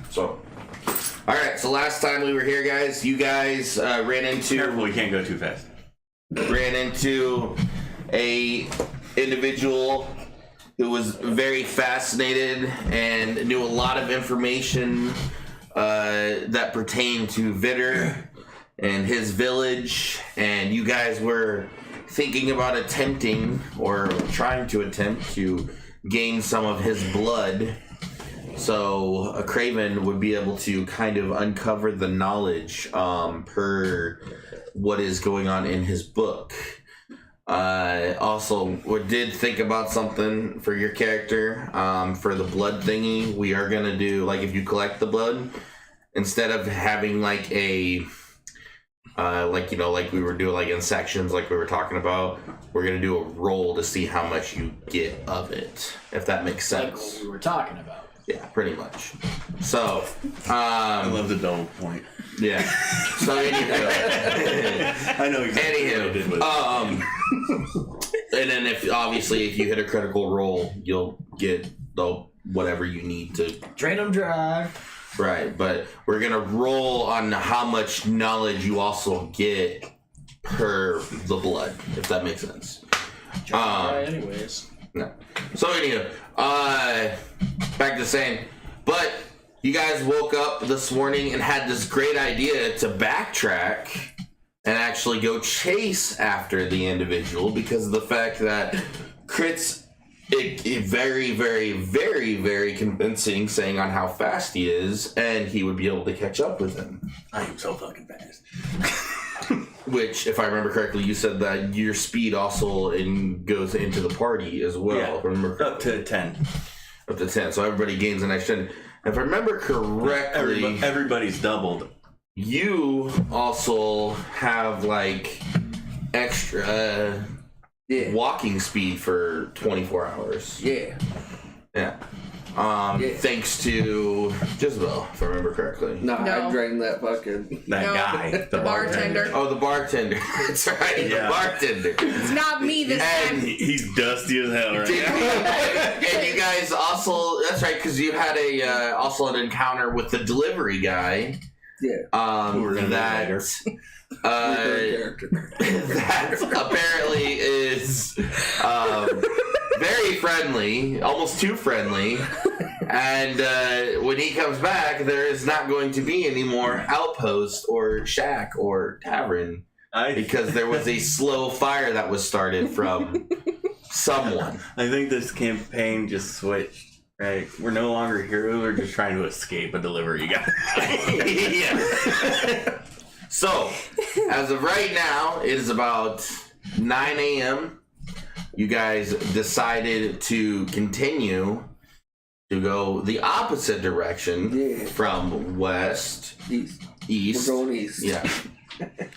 So, all right. So last time we were here, guys, you guys ran into. Careful, we can't go too fast. Ran into a individual who was very fascinated and knew a lot of information that pertained to Vitter and his village, and you guys were thinking about attempting or trying to attempt to gain some of his blood, so a Craven would be able to kind of uncover the knowledge per what is going on in his book. Also, we did think about something for your character. For the blood thingy, we are gonna do, like, if you collect the blood, instead of having like a like, you know, like we were doing like in sections like we were talking about, we're gonna do a roll to see how much you get of it, if that makes sense. Like what we were talking about. Yeah, pretty much. So I love the double point. yeah. So anywho, I know exactly what I did with it. And then if you hit a critical roll, you'll get the whatever you need to Drain them dry. right, but we're gonna roll on how much knowledge you also get per the blood, if that makes sense. Anyways. No. So anyway, back to saying, but you guys woke up this morning and had this great idea to backtrack and actually go chase after the individual because of the fact that Crit's very, very, very, very convincing, saying on how fast he is, and he would be able to catch up with him. I am so fucking fast. Which, if I remember correctly, you said that your speed also goes into the party as well. Yeah, if I remember up to 10. Up to 10, so everybody gains an extra 10. If I remember correctly, everybody's doubled. You also have like extra walking speed for 24 hours. Yeah. Thanks to Jezebel, if I remember correctly. No, No. I drained that fucking... Guy, the bartender. Oh, the bartender. That's right, Yeah. the bartender. It's not me this time. He's dusty as hell right now. And you guys also, that's right, because you had also an encounter with the delivery guy. Yeah. We're gonna that that apparently is very friendly, almost too friendly. And when he comes back, there is not going to be any more outpost or shack or tavern because there was a slow fire that was started from someone. I think this campaign just switched. Right, we're no longer heroes. We're just trying to escape a delivery guy. Yeah. So, as of right now, it is about 9 a.m. You guys decided to continue to go the opposite direction from west. East. We're going east. Yeah.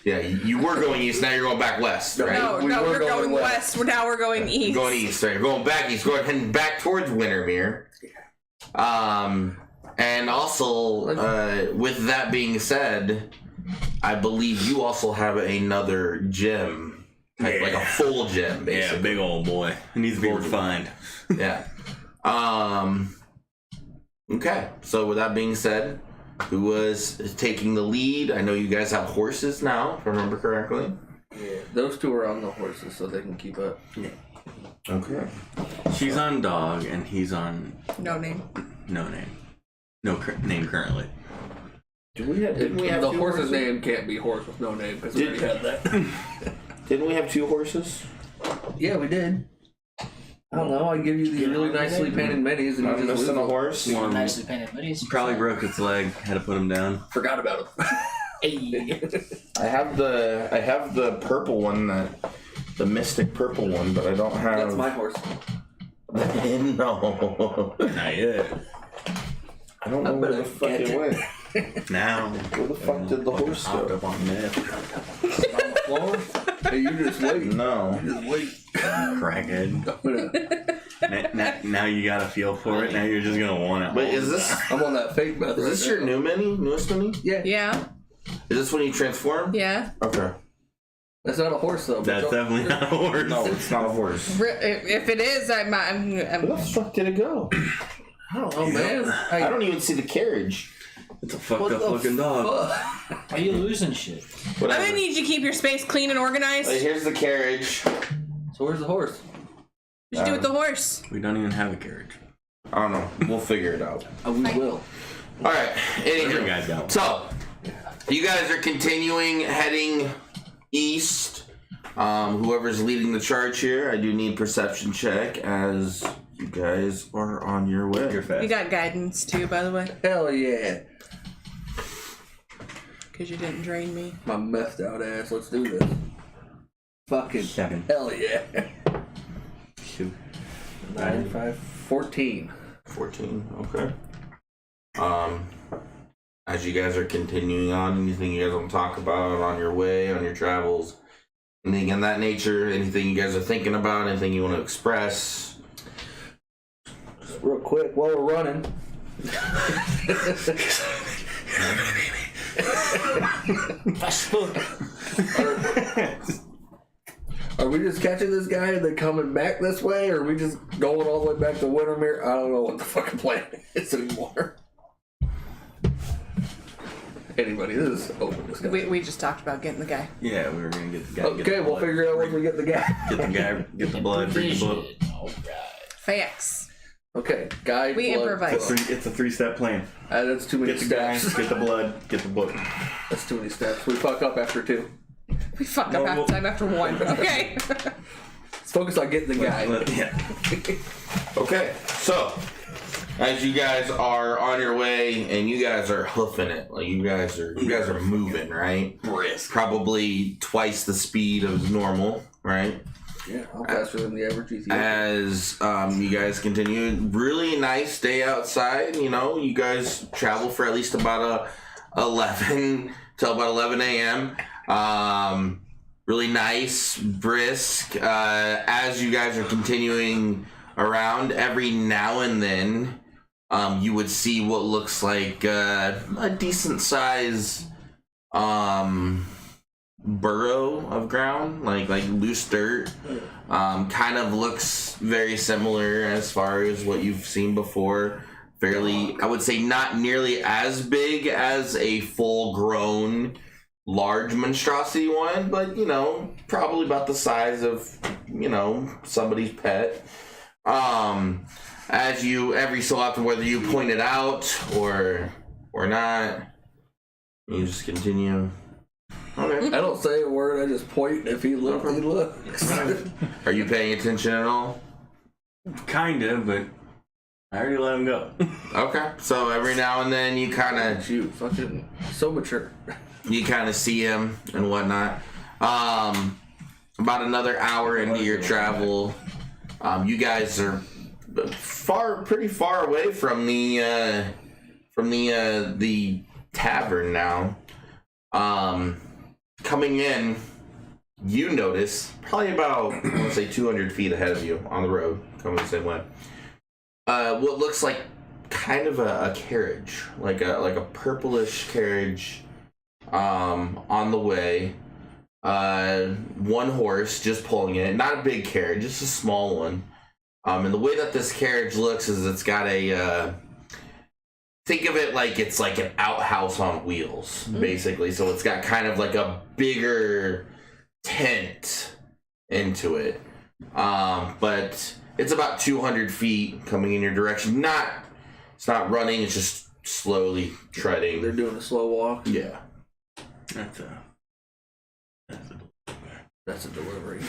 Yeah, you were going east, now you're going back west, right? No, we're going west. Now we're going east. Going east, right? You're going back east, heading back towards Wintermere. And also, with that being said, I believe you also have another gem, like a full gem, basically. Yeah, big old boy. It needs to be refined. Yeah. Okay. So with that being said, who was taking the lead? I know you guys have horses now, if I remember correctly. Yeah, those two are on the horses so they can keep up. Yeah. Okay. She's on dog and he's on No name. no name. No name currently. Didn't we have The two horse's horses? name can't be horse with no name because we already had that. Didn't we have two horses? Yeah, we did. I don't know. I give you these really nicely painted minis and I'm you just missing lose a them. horse. Nicely painted minis. Probably broke its leg. Had to put him down. Forgot about him. Hey. I have the purple one, the mystic purple one, but I don't have. That's my horse. No. Not yet. I don't know where the fuck it went. Now. Where the fuck did the horse Hopped go? up on meth. On the floor? Hey, you just wait. No. Just wait. Crackhead. Now you got a feel for it. Now you're just gonna want it. But is this I'm on that fake meth. is this your newest mini? Yeah. Yeah. Is this when you transform? Yeah. Okay. That's not a horse though. That's definitely not a horse. No, it's not a horse. If it is, Where the fuck did it go? I don't know, man. I don't even see the carriage. It's a fucked What up the looking dog. fuck? Why are you losing shit? I'm Whatever. gonna need you to keep your space clean and organized. Like, here's the carriage. So where's the horse? What'd you do with the horse? We don't even have a carriage. I don't know. We'll figure it out. We will. All right. Every Anywho, guy don't. so you guys are continuing heading east. Whoever's leading the charge here, I do need perception check as you guys are on your way. You're fast. You got guidance too, by the way, Hell yeah. because you didn't drain me. My methed out ass. Let's do this. Fucking 7. hell yeah. 2. 9, 5, 14. 14. Okay. As you guys are continuing on, anything you guys want to talk about on your way, on your travels, anything in that nature, anything you guys are thinking about, anything you want to express? Real quick, while we're running. Fast food. Are we just catching this guy and then coming back this way, or are we just going all the way back to Wintermere? I don't know what the fucking plan is anymore. Anybody, this is open discussion. We just talked about getting the guy. Yeah, we were gonna get the guy. Okay, we'll figure out when we get the guy. Get the guy, get the blood, read the book. Alright. Facts. Okay, guy. We blood, improvise. book. It's a 3-step plan. That's too many Get the guy, steps. get the blood, get the book. That's too many steps. We fuck up after 2. We fucked No, up half we'll- the time after 1. Okay. Let's focus on getting the guy. Yeah. Okay, so as you guys are on your way and you guys are hoofing it, like you guys are moving, right? Brisk. Probably twice the speed of normal, right? Yeah, I'm faster than the average Ethiopia. As you guys continue, really nice day outside. You know, you guys travel for at least about 11 till about 11 a.m. Really nice, brisk. As you guys are continuing around, every now and then, you would see what looks like a decent size burrow of ground, like loose dirt. Kind of looks very similar as far as what you've seen before. Fairly, I would say, not nearly as big as a full-grown large monstrosity one, but you know, probably about the size of, you know, somebody's pet. As you every so often, whether you point it out or not, you just continue. Okay. I don't say a word, I just point. If he looks, he looks. Are you paying attention at all? Kinda, but I already let him go. Okay. So every now and then you kind of Shoot, fucking so mature. see him and whatnot. About another hour into your travel, you guys are pretty far away from the tavern now. Coming in, you notice probably about, I want to say 200 feet ahead of you on the road, coming the same way. What looks like kind of a carriage, like a purplish carriage, on the way. One horse just pulling it, not a big carriage, just a small one. And the way that this carriage looks is it's got a, think of it like it's like an outhouse on wheels, basically. So it's got kind of like a bigger tent into it. But it's about 200 feet coming in your direction. It's not running, it's just slowly treading. They're doing a slow walk. Yeah. That's a delivery.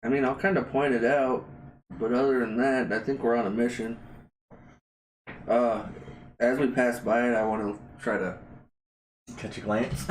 I mean, I'll kind of point it out, but other than that, I think we're on a mission. As we pass by it, I want to try to Catch a glance.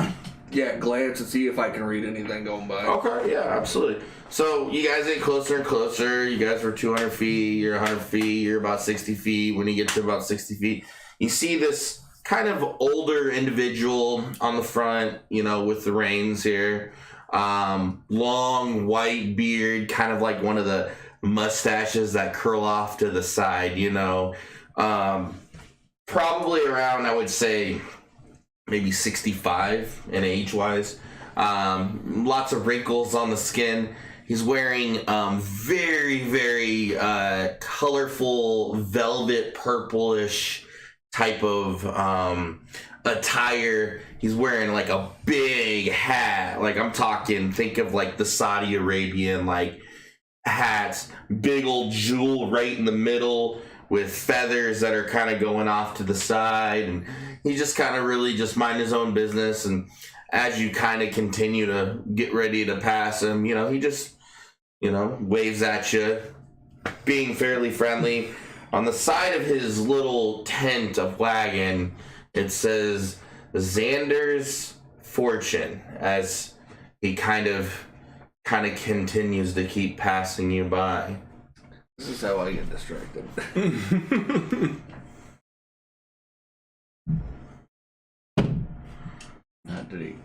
glance and see if I can read anything going by. Okay, yeah, absolutely. So you guys get closer and closer. You guys were 200 feet, you're 100 feet, you're about 60 feet. When you get to about 60 feet, you see this kind of older individual on the front, you know, with the reins here. Long white beard, kind of like one of the mustaches that curl off to the side, you know. Probably around, I would say, maybe 65 in age-wise. Lots of wrinkles on the skin. He's wearing very, very colorful velvet purplish type of attire. He's wearing like a big hat. Like I'm talking, think of like the Saudi Arabian like hats, big old jewel right in the middle with feathers that are kind of going off to the side, and he just kind of really just mind his own business. And as you kind of continue to get ready to pass him, you know, he just, you know, waves at you, being fairly friendly. On the side of his little tent of wagon, it says Xander's Fortune, as he kind of continues to keep passing you by. This is how I get distracted. Not did he?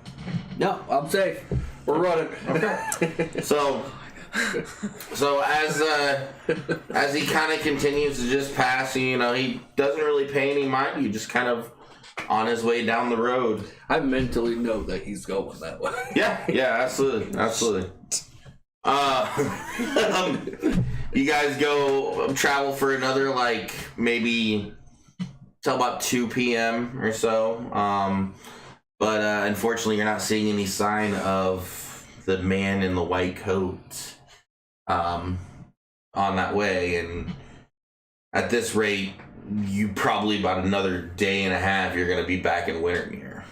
No, I'm safe. We're running. So as he kind of continues to just pass, you know, he doesn't really pay any mind. You just kind of on his way down the road. I mentally know that he's going that way. Yeah, absolutely. You guys go travel for another like maybe till about 2 p.m. or so. But unfortunately, you're not seeing any sign of the man in the white coat on that way. And at this rate, you probably about another day and a half, you're going to be back in Wintermere.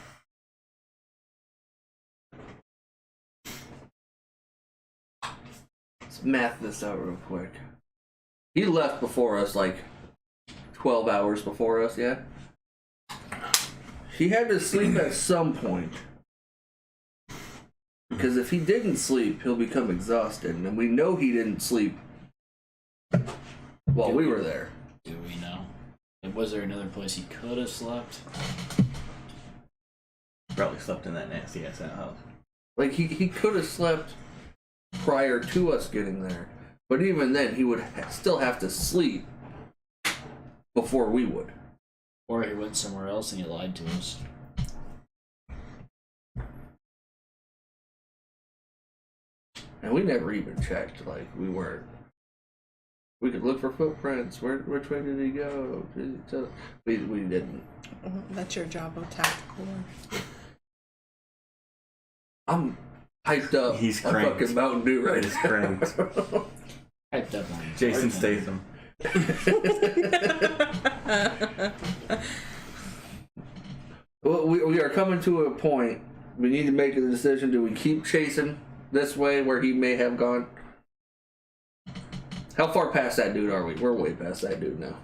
Let's math this out real quick. He left before us, like 12 hours before us, yeah? He had to sleep at some point. Because if he didn't sleep, he'll become exhausted. And we know he didn't sleep while we were there. Do we know? And was there another place he could have slept? Probably slept in that nasty ass house. Like, he could have slept prior to us getting there. But even then, he would still have to sleep before we would. Or he went somewhere else and he lied to us. And we never even checked. Like, we weren't. We could look for footprints. Which way did he go? We didn't. That's your job of tactical. I'm hyped up. He's on cranked. fucking Mountain Dew right He's now. cranked. Hyped up on Jason Statham. Well, we are coming to a point. We need to make a decision. Do we keep chasing this way where he may have gone? How far past that dude are we? We're way past that dude now.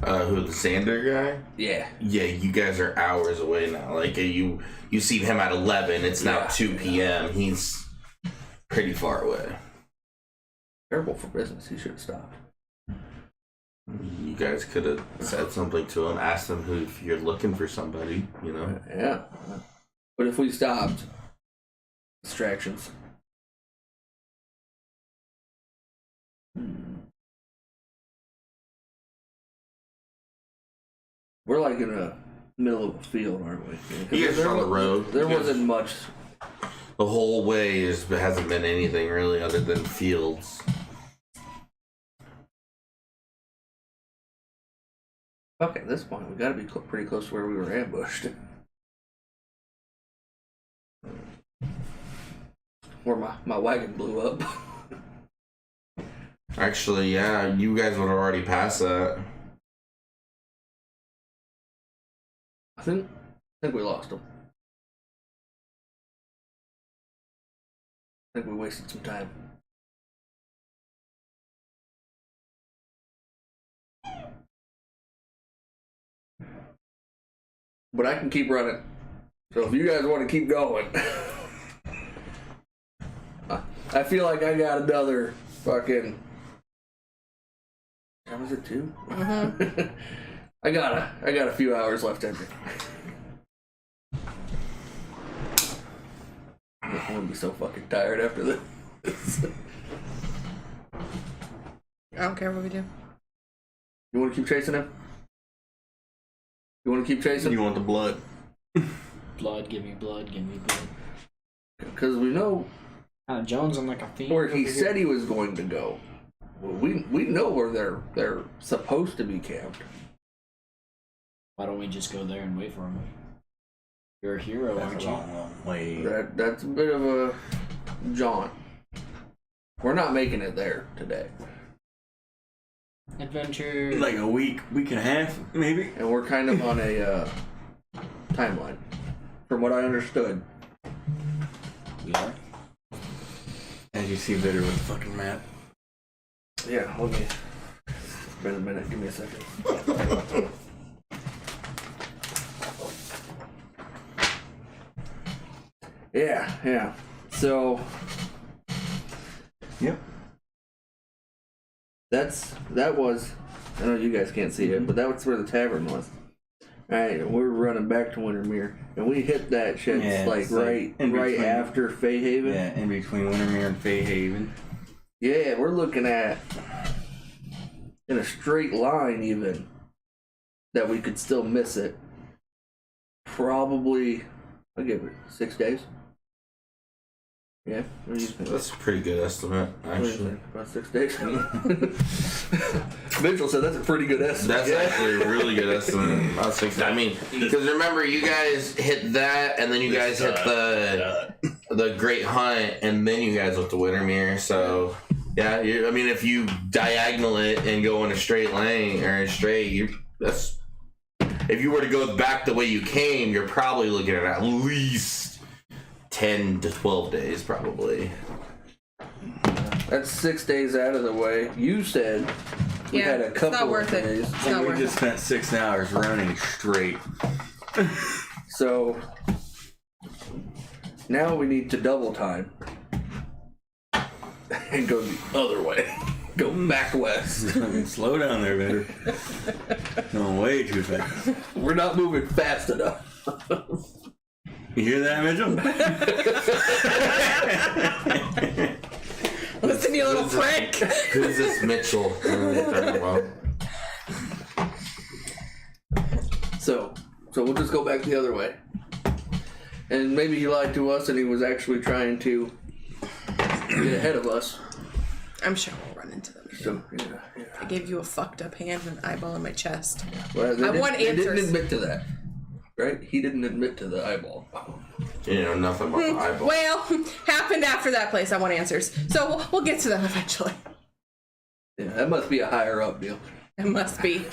Who, the Xander guy? Yeah. Yeah, you guys are hours away now. Like you see him at 11. It's now 2 p.m. He's pretty far away. Terrible for business. He should have stopped. You guys could have said something to him, asked him who if you're looking for somebody. You know. Yeah. But if we stopped, distractions. We're like in the middle of a field, aren't we? You guys are on the road. There You guys- wasn't much. The whole way hasn't been anything really other than fields. Okay, at this point, we got to be pretty close to where we were ambushed. Where my wagon blew up. Actually, yeah, you guys would have already passed that. I think we lost him. I think we wasted some time. But I can keep running. So if you guys want to keep going, I feel like I got another fucking. How was it 2? Mm-hmm. I got a few hours left in me. I'm gonna be so fucking tired after this. I don't care what we do. You want to keep chasing him? You want to keep chasing? You want the blood? Blood, give me blood, give me blood. Because we know Jones on like a fiend. where he over said here. he was going to go. Well, we know where they're supposed to be camped. Why don't we just go there and wait for him? You're a hero, aren't That's a you? long way. That's a bit of a jaunt. We're not making it there today, Adventure. Like a week and a half, maybe. and we're kind of on a timeline, from what I understood. We are. As you see better with the fucking map. Yeah, let me. It's been a minute. Give me a second. Yeah. So Yep. that was. I know you guys can't see it, but that was where the tavern was. All right, and we're running back to Wintermere, and we hit that shit Yeah, like it's like right in between. after Fayhaven. Yeah, in between Wintermere and Fayhaven. Yeah, we're looking at in a straight line even that we could still miss it. Probably, I'll give it 6 days. Yeah, what do you think? That's a pretty good estimate, What do you actually. think? About 6 days. Mitchell said that's a pretty good estimate. That's actually a really good estimate. About 6. I mean, because remember, you guys hit that, and then you guys hit the Great Hunt, and then you guys went to Wintermere. So, yeah, I mean, if you diagonal it and go in a straight lane or a straight, that's. If you were to go back the way you came, you're probably looking at least 10 to 12 days, probably. That's 6 days out of the way. You said we had a couple it's not worth of it. days. It's And not we worth just it. spent 6 hours running straight. So now we need to double time and go the other way. Go back west. Slow down there, better. Going way too fast. We're not moving fast enough. You hear that, Mitchell? Listen, you little prick. Who's this Mitchell? So we'll just go back the other way. And maybe he lied to us and he was actually trying to get ahead of us. I'm sure we'll run into them. So, I gave you a fucked up hand and an eyeball in my chest. Well, I want They didn't answers. admit to that. Right? He didn't admit to the eyeball. You know nothing about the eyeball. Well, happened after that place. I want answers. So we'll get to them eventually. Yeah, that must be a higher up deal. It must be.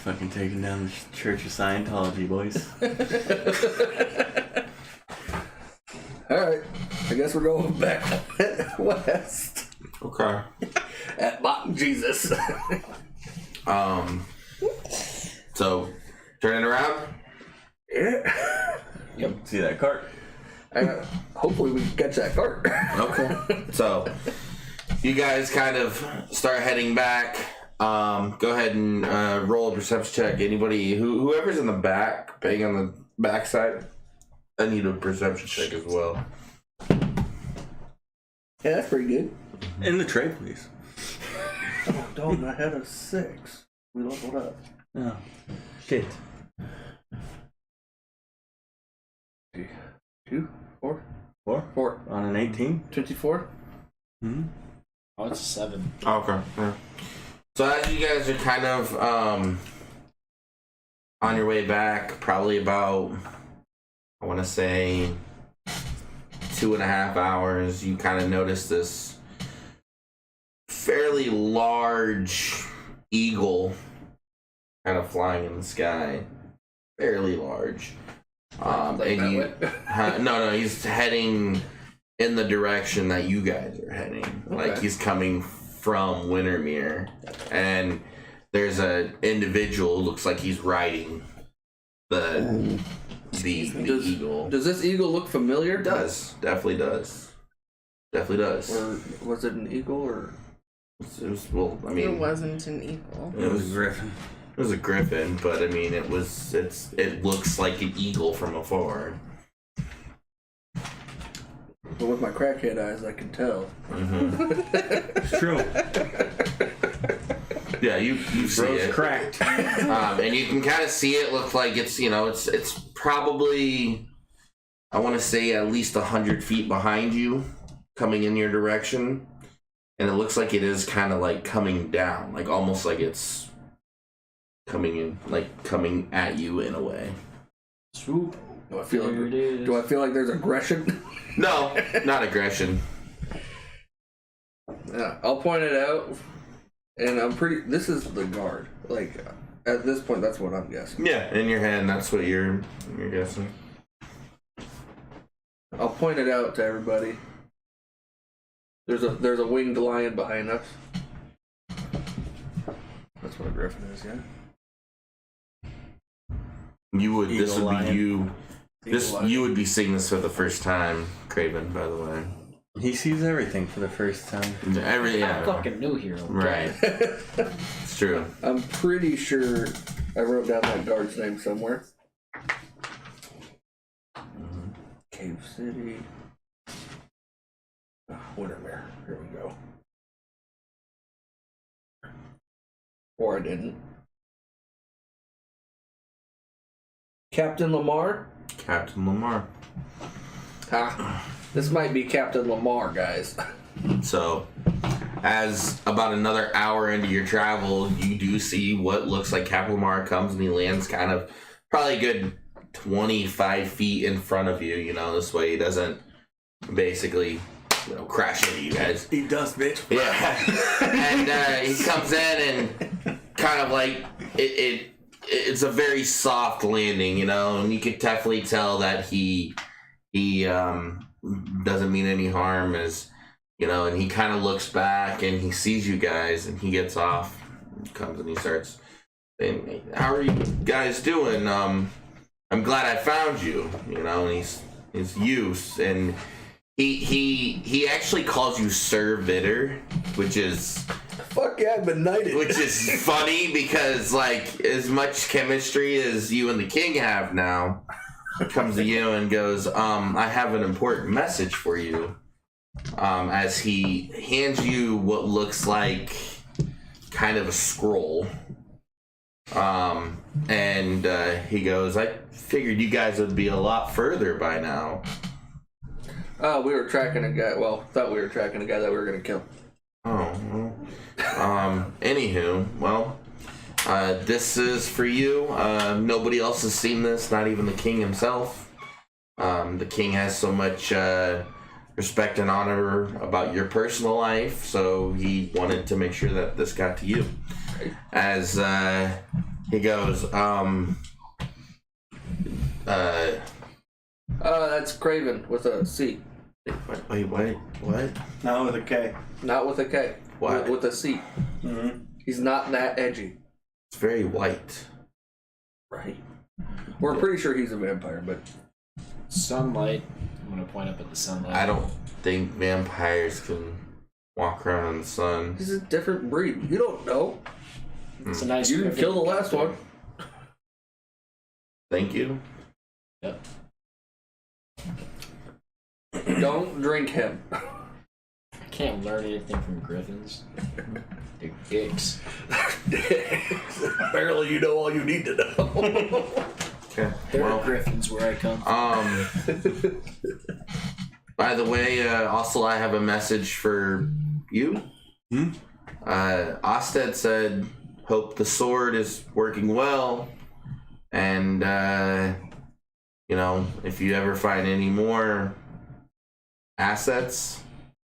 Fucking taking down the Church of Scientology, boys. Alright. I guess we're going back west. Okay. At Mountain Jesus. So, turn it around. Yeah. See that cart? Hopefully we can catch that cart. Okay. So, you guys kind of start heading back. Go ahead and roll a perception check. Anybody, whoever's in the back, bang on the back side, I need a perception check as well. Yeah, that's pretty good. In the tray, please. Oh, Dalton, I had a 6. We leveled up. Oh. Shit. 2, 4, 4? 4. On an 18? 24? Hmm? Oh, it's a 7. Okay. Yeah. So as you guys are kind of on your way back, probably about, I want to say, 2.5 hours, you kind of notice this fairly large eagle kind of flying in the sky. Fairly large. Like that And you, way? no, he's heading in the direction that you guys are heading. Like Okay. he's coming from Wintermere, and there's a individual who looks like he's riding the eagle. Does this eagle look familiar? It does. Definitely does. Definitely does. Or was it an eagle or? It was, well, I mean, It wasn't an eagle. It was a griffin. It was a griffin, but I mean, it looks like an eagle from afar. But with my crackhead eyes, I can tell. It's true. Yeah, you see Bro's it. cracked. And you can kind of see it look like it's probably, I want to say, at least 100 feet behind you. coming in your direction, and it looks like it is kind of like coming down, like almost like it's coming in, like coming at you in a way. Swoop. Do I feel There it is. do I feel like there's aggression? No, not aggression. Yeah, I'll point it out, and I'm pretty. This is the guard. Like at this point, that's what I'm guessing. Yeah, in your head, that's what you're guessing. I'll point it out to everybody. There's a winged lion behind us. That's what a griffin is, yeah. You would. This Eagle would lion. be you. This Eagle lion. you would be seeing this for the first time, Craven. By the way. He sees everything for the first time. Yeah. Fucking new hero. Right. It's true. I'm pretty sure I wrote down that guard's name somewhere. Cave City. Wintermere. Here we go. Or I didn't. Captain Lamar? Captain Lamar. Ha. This might be Captain Lamar, guys. So, as about another hour into your travel, you do see what looks like Captain Lamar comes, and he lands kind of probably a good 25 feet in front of you. You know, this way he doesn't basically, you know, crash into you guys. He does, bitch. Yeah. And he comes in and kind of like it's a very soft landing, you know, and you could definitely tell that he doesn't mean any harm, as you know, and he kind of looks back and he sees you guys and he gets off, comes and he starts saying, "How are you guys doing? I'm glad I found you," you know, and he's you, and he actually calls you Sir Vitter, which is Fuck yeah, I've been knighted. which is funny because like as much chemistry as you and the king have now comes to you and goes, I have an important message for you. As he hands you what looks like kind of a scroll. And he goes, I figured you guys would be a lot further by now. We were tracking a guy. Well, thought we were tracking a guy that we were gonna kill. Oh, well. Anywho, well, this is for you. Nobody else has seen this, not even the king himself. The king has so much respect and honor about your personal life, so he wanted to make sure that this got to you. As he goes, That's Craven with a C, wait, what? Not with a K. not with a K. What? With a C. Mm-hmm. He's not that edgy, It's very white. right? We're pretty sure he's a vampire, but Sunlight. I'm gonna point up at the sunlight. I don't think vampires can walk around in the sun. he's a different breed. You don't know. It's a nice. You didn't griffin. kill the last one. Thank you. Yep. Don't drink him. I can't learn anything from griffins. They're dicks. Apparently, you know all you need to know. Okay. There Well, are griffins where I come from. by the way, also I have a message for you. Osted said, hope the sword is working well, and you know, if you ever find any more assets,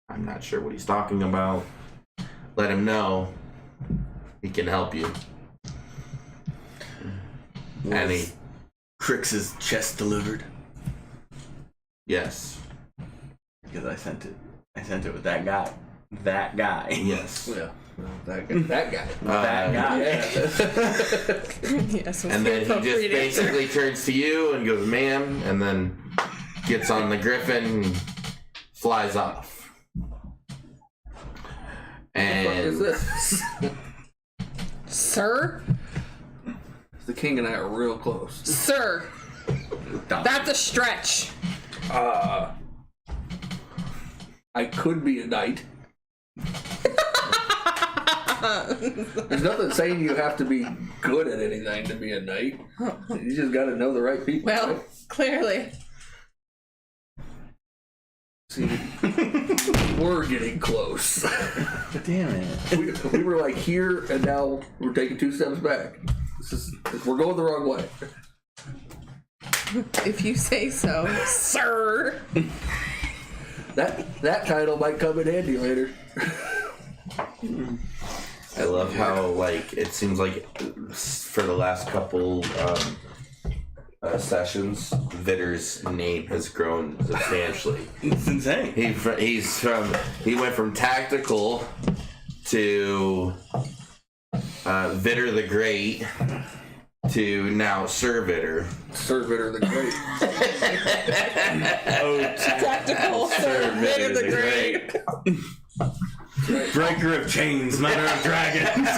I'm not sure what he's talking about, let him know. He can help you. And he, Crix's chest delivered. yes, Because I sent it. I sent it with that guy. That guy. yes. Yeah, that guy. That guy. That guy. Yes. And then he just basically turns to you and goes, "Ma'am," and then gets on the griffin and flies off. What is And this? Sir? The king and I are real close. Sir. That's a stretch. I could be a knight. There's nothing saying you have to be good at anything to be a knight. You just got to know the right people. Well, right? clearly. See, we're getting close. Damn it. We were like here, and now we're taking 2 steps back. We're going the wrong way. If you say so, sir. That title might come in handy later. I love how like it seems like for the last couple sessions, Vitter's name has grown substantially. It's insane. He went from tactical to Vitter the Great to now Sir Vitter. Sir Vitter the Great. Tactical Sir Vitter the Great. Breaker of chains, mother of dragons.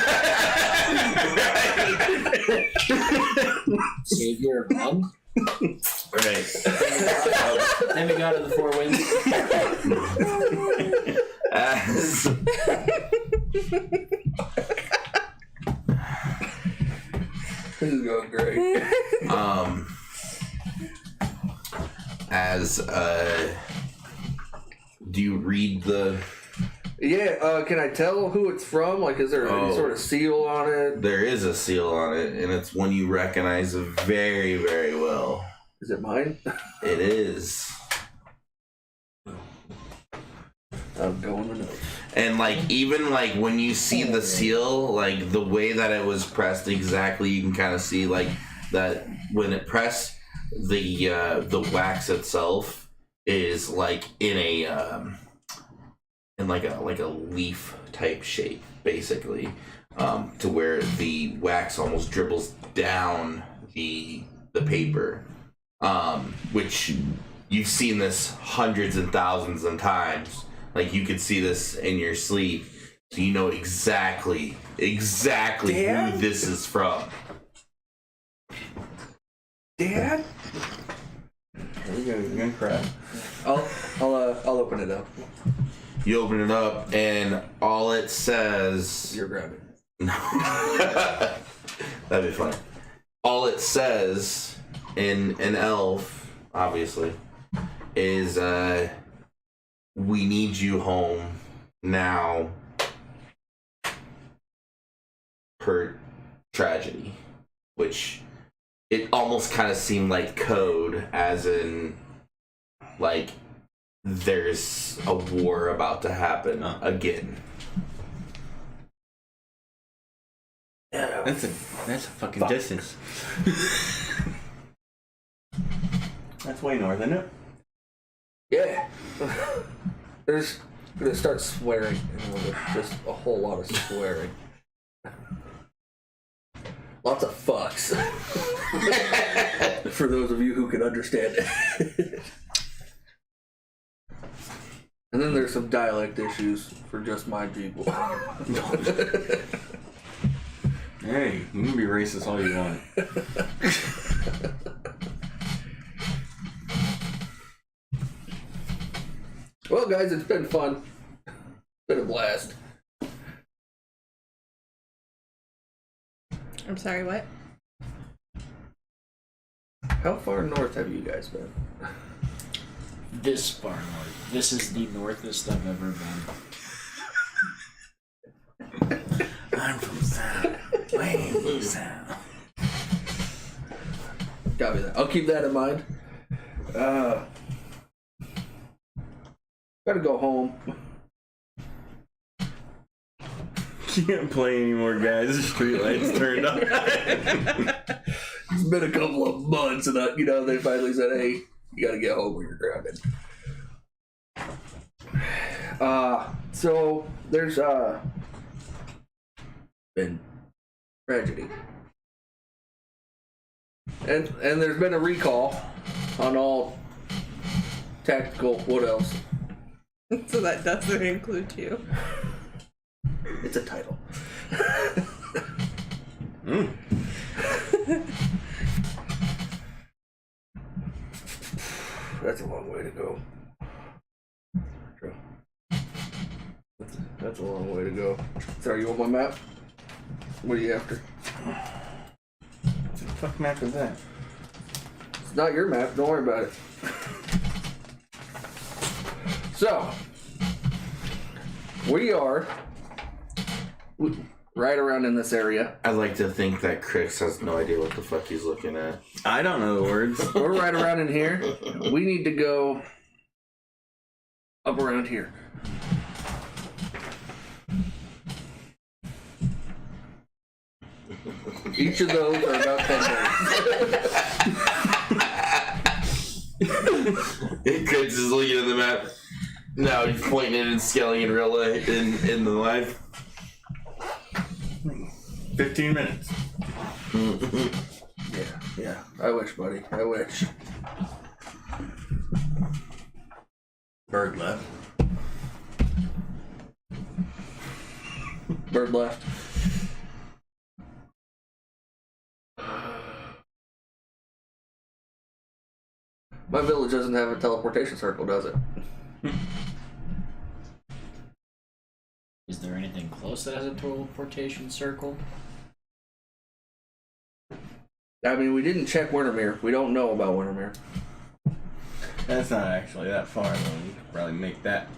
Savior of men. Right. Demigod of the Four Winds. This is going great. Do you read the? Yeah, can I tell who it's from? Like, is there any sort of seal on it? There is a seal on it, and it's one you recognize very, very well. Is it mine? It is. I'm going to know. And like even like when you see the seal, like the way that it was pressed exactly, you can kind of see like that when it pressed, the wax itself is like in a like a leaf type shape, basically, to where the wax almost dribbles down the paper, which you've seen this hundreds and thousands of times. Like you could see this in your sleep, so you know exactly Dad? who this is from. Dad? You're gonna cry. I'll open it up. You open it up, and all it says. You're grabbing. That'd be funny. All it says in an elf, obviously, is we need you home now per tragedy, which it almost kind of seemed like code, as in like there's a war about to happen again. That's a fucking distance. That's way north, isn't it? Yeah. There's gonna start swearing in a little bit. Just a whole lot of swearing. Lots of fucks. For those of you who can understand it. And then there's some dialect issues for just my people. Hey, you can be racist all you want. Well, guys, it's been fun. It's been a blast. I'm sorry, what? How far north have you guys been? This far north. This is the northest I've ever been. I'm from South. Way from South. Copy that. I'll keep that in mind. Gotta go home. Can't play anymore, guys. The street lights turned on. It's been a couple of months, and they finally said, "Hey, you gotta get home or you're grounded." So there's been tragedy, and there's been a recall on all tactical. What else? So that doesn't include you. It's a title. That's a long way to go. That's a long way to go. Sorry, you want my map? What are you after? What the fuck map is that? It's not your map. Don't worry about it. So, We are right around in this area. I like to think that Chris has no idea what the fuck he's looking at. I don't know the words. We're right around in here. We need to go up around here. Each of those are about 10 minutes. Chris is looking at the map. No, he's pointing it and scaling in real life, in the live. 15 minutes. Yeah. I wish, buddy. I wish. Bird left. Bird left. My village doesn't have a teleportation circle, does it? Is there anything close that has a teleportation circle? I mean, we didn't check Wintermere. We don't know about Wintermere. That's not actually that far, though. You could probably make that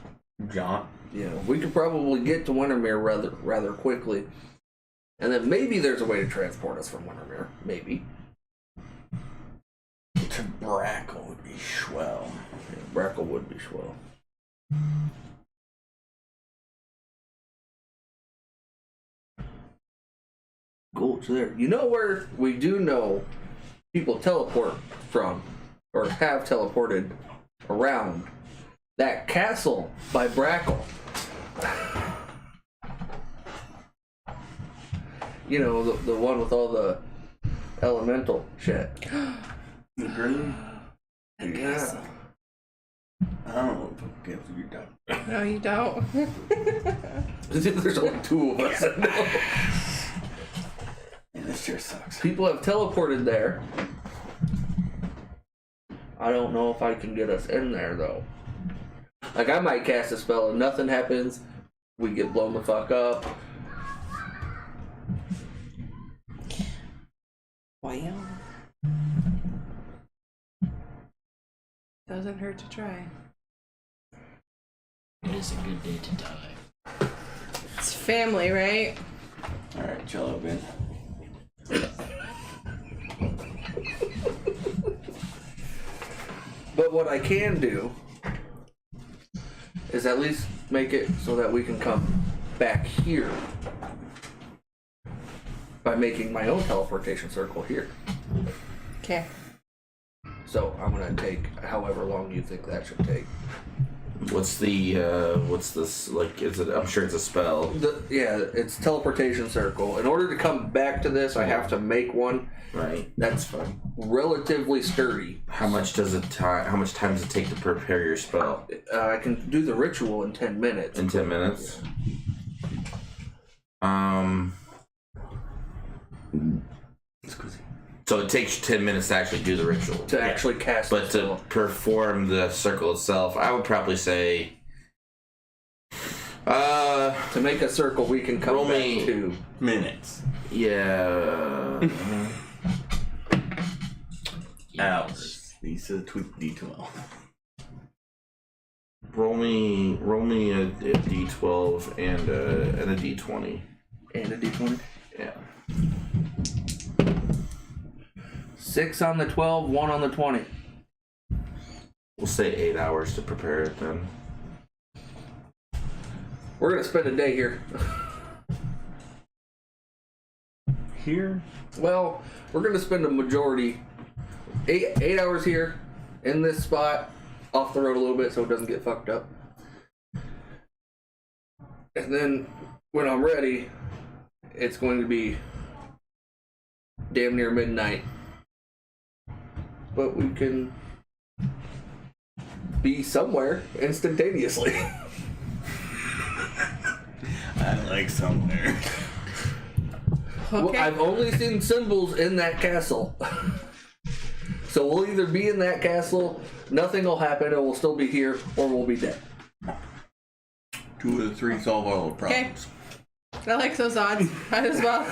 jaunt. Yeah, we could probably get to Wintermere rather quickly. And then maybe there's a way to transport us from Wintermere. Maybe. To Brackle would be swell. Yeah, Brackle would be swell. Cool, it's there. You know where we do know people teleport from, or have teleported around? That castle by Brackle. You know, the one with all the elemental shit. The green? Yeah. I don't know what gives you done. No, you don't. There's only two of us. that know. Yeah, this sure sucks. People have teleported there. I don't know if I can get us in there, though. Like, I might cast a spell and nothing happens. We get blown the fuck up. Well, doesn't hurt to try. It is a good day to die. It's family, right? Alright, Jello bin. But what I can do is at least make it so that we can come back here by making my own teleportation circle here. Okay. So I'm gonna take however long you think that should take. What's this, like, is it, I'm sure it's a spell. Yeah, it's teleportation circle. In order to come back to this, I have to make one Right. that's fine. relatively sturdy. How much does it how much time does it take to prepare your spell? I can do the ritual in 10 minutes. In 10 minutes? So it takes 10 minutes to actually do the ritual. To actually cast But the to spell. perform the circle itself, I would probably say To make a circle we can come roll back me- to. Minutes. yeah. Hours. These are the tweak D12. roll me a d12 and a d20. And a d20. Yeah. 6 on the 12, 1 on the 20. We'll say 8 hours to prepare it then. We're gonna spend a day here. Here? Well, we're gonna spend a majority, 8 hours here, in this spot, off the road a little bit so it doesn't get fucked up. And then, when I'm ready, it's going to be damn near midnight. But we can be somewhere instantaneously. I like somewhere. Well, Okay. I've only seen symbols in that castle. So we'll either be in that castle, nothing will happen, and we'll still be here, or we'll be dead. 2 of the 3 solve all the Okay. problems. I like those odds. Might as well.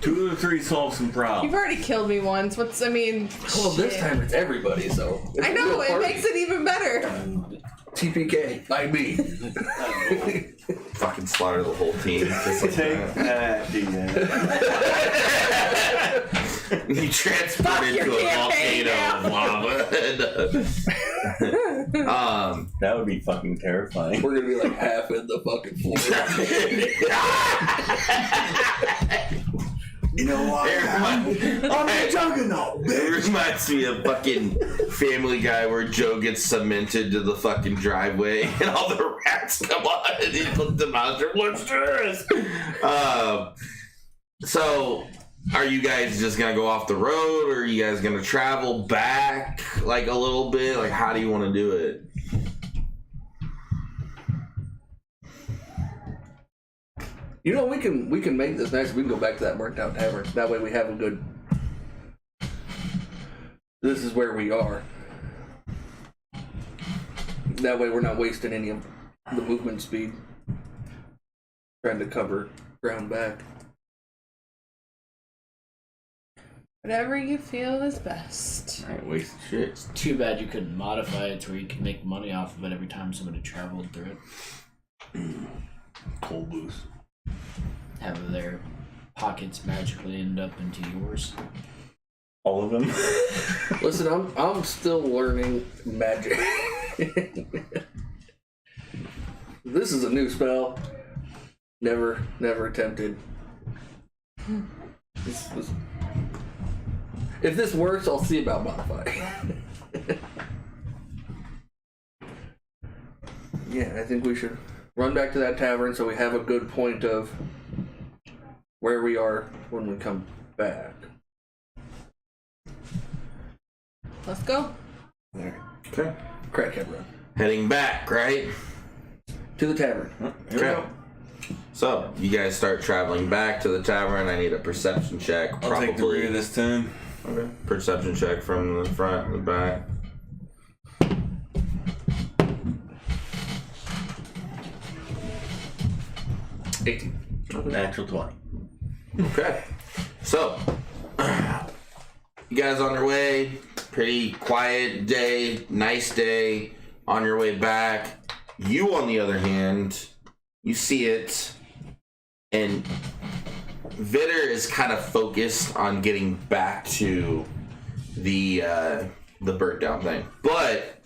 2 of the 3 solve some You've problems. already killed me once. Well, this shit. time it's everybody, so. I know, it makes it even better. TPK, by me. Fucking slaughter the whole team. Just like Take that. that, D-Man. You transport Fuck into your a campaign volcano of lava. That would be fucking terrifying. We're gonna be like half in the fucking floor. You know what? I'm the juggernaut, It reminds me of fucking Family Guy where Joe gets cemented to the fucking driveway and all the rats come on and he puts them out there. What's this? So, are you guys just gonna go off the road, or are you guys gonna travel back like a little bit? Like, how do you want to do it? You know, we can make this nice. We can go back to that burnt down tavern. That way we have a good. This is where we are. That way we're not wasting any of the movement speed trying to cover ground back. Whatever you feel is best. I ain't wasting shit. Too bad you couldn't modify it to where you could make money off of it every time somebody traveled through it. Coal boost. Have their pockets magically end up into yours. All of them? Listen, I'm still learning magic. This is a new spell. Never attempted. If this works, I'll see about modifying. Yeah, I think we should run back to that tavern so we have a good point of where we are when we come back. Let's go. Alright. Okay. Crackhead run. Heading back, right? To the tavern. Here we go. So, you guys start traveling back to the tavern. I need a perception check. I'll take the rear this time. Okay. Perception check from the front and the back. 18. Natural 20. Okay. So, you guys on your way. Pretty quiet day. Nice day. On your way back. You, on the other hand, you see it, and Vitter is kind of focused on getting back to the burnt down thing, but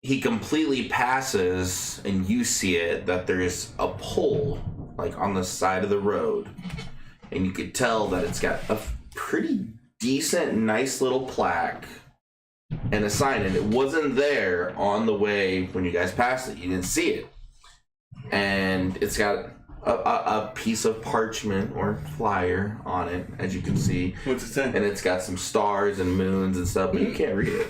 he completely passes, and you see it that there's a pole like on the side of the road, and you could tell that it's got a pretty decent, nice little plaque and a sign, and it wasn't there on the way when you guys passed it. You didn't see it. And it's got a piece of parchment or flyer on it, as you can see. What's it say? And it's got some stars and moons and stuff, but you can't read it.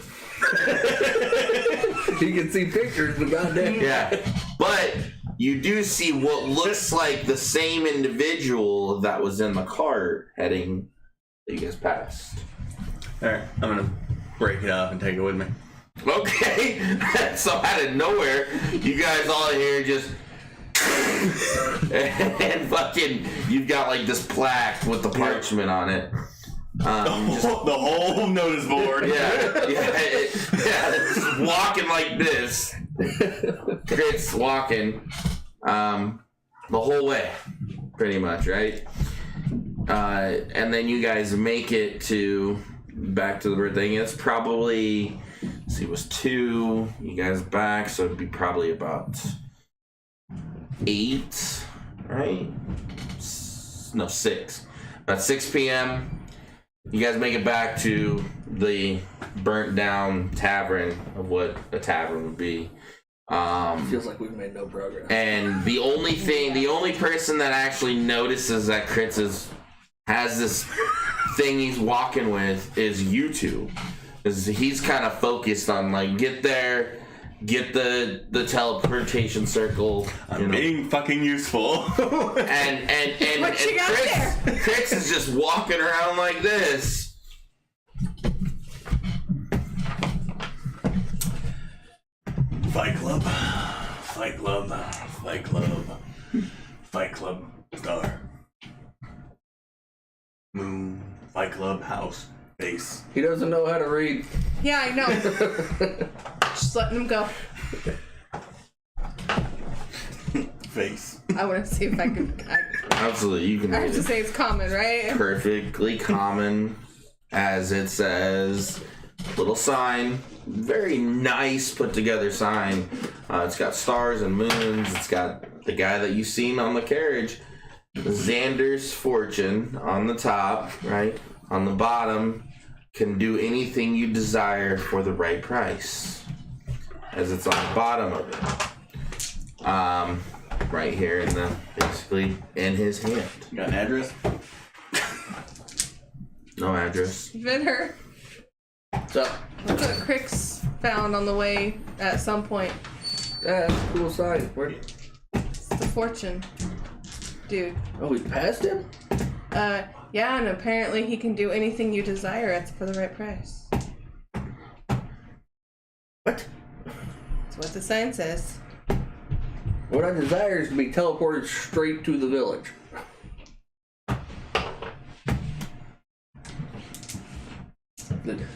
You can see pictures, but goddamn. Yeah. But you do see what looks like the same individual that was in the cart heading that you guys passed. Alright, I'm gonna break it off and take it with me. Okay. So out of nowhere, you guys all here just and fucking you've got like this plaque with the parchment on it. Just, The whole notice board. yeah, just walking like this. Chris walking the whole way, pretty much, right? And then you guys make it back to the bird thing. It's probably, let's see, it was 2, you guys back, so it'd be probably about 8, right? No, 6. About 6 p.m. You guys make it back to the burnt down tavern of what a tavern would be. Feels like we've made no progress. And the only person that actually notices that Kritz has this thing he's walking with is you two. Because he's kind of focused on like get there, get the teleportation circle. I'm being fucking useful. And What you got there? Kritz is just walking around like this. Fight Club. Fight Club. Fight Club. Fight Club. Star. Moon, Fight Club, House, Face. He doesn't know how to read. Yeah, I know. Just letting him go. Face. I want to see if I can. Absolutely, you can I read have to it. say it's common, right? Perfectly common, as it says. Little sign, very nice put together sign. It's got stars and moons. It's got the guy that you've seen on the carriage, Xander's fortune on the top, right? On the bottom, can do anything you desire for the right price, as it's on the bottom of it. Right here in the basically in his hand. You got an address? No address. Vidder. So, That's what Crix found on the way at some point. yeah, that's a cool sign. Where? It's the fortune. Dude. Oh, we passed him? Yeah, and apparently he can do anything you desire at for the right price. What? That's what the sign says. What I desire is to be teleported straight to the village.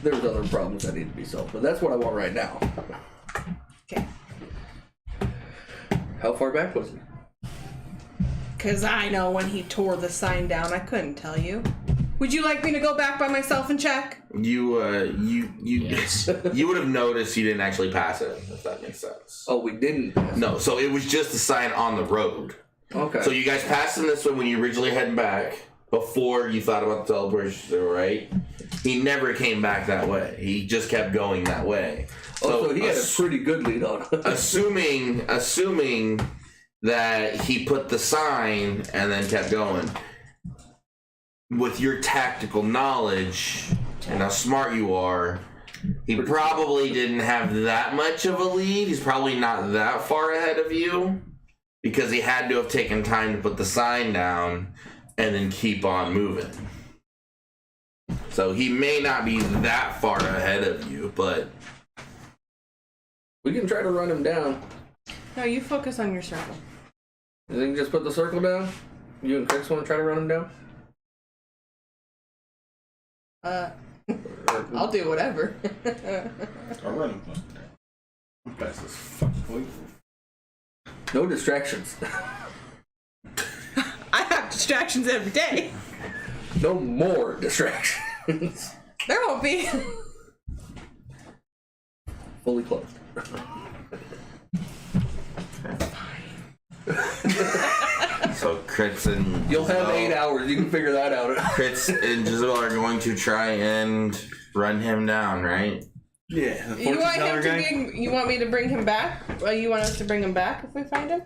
There's other problems that need to be solved, but that's what I want right now. Okay. How far back was it? Because I know when he tore the sign down, I couldn't tell you. Would you like me to go back by myself and check? You Yes. you would have noticed you didn't actually pass it, if that makes sense. Oh, we didn't pass. No, so it was just a sign on the road. Okay. So you guys passed him this way when you originally heading back, before you thought about the teleportation, right? He never came back that way. He just kept going that way. So he had a pretty good lead on us. assuming that he put the sign and then kept going. With your tactical knowledge and how smart you are, he probably didn't have that much of a lead. He's probably not that far ahead of you because he had to have taken time to put the sign down and then keep on moving. So he may not be that far ahead of you, but We can try to run him down. No, you focus on your circle. You think just put the circle down? You and Chris want to try to run him down? I'll do whatever. I'll run him. I'm past this fucking point. No distractions. I have distractions every day. No more distractions. There won't be. Fully clothed. so Crits and You'll have Giselle- 8 hours. You can figure that out. Crits and Giselle are going to try and run him down, right? Yeah, the You fortune want teller him to guy. bring, you want me to bring him back? Well, you want us to bring him back if we find him?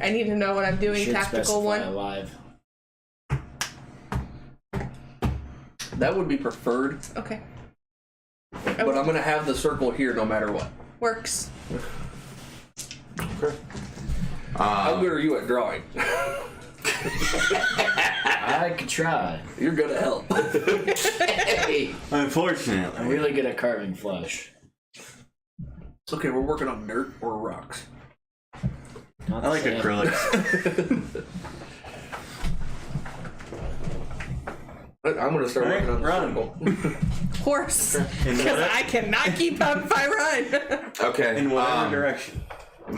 I need to know what I'm doing. Should Tactical specify one. alive. That would be preferred, Okay. but I'm going to have the circle here no matter what. Works. How good are you at drawing? I could try. You're going to help. Hey, I'm Unfortunately. really good at carving flesh. It's okay, we're working on dirt or rocks. Not I like sand. acrylics. I'm going to start Alright, working on the run. circle. Horse. In Because whatever, I cannot keep up if I run. okay. in whatever direction.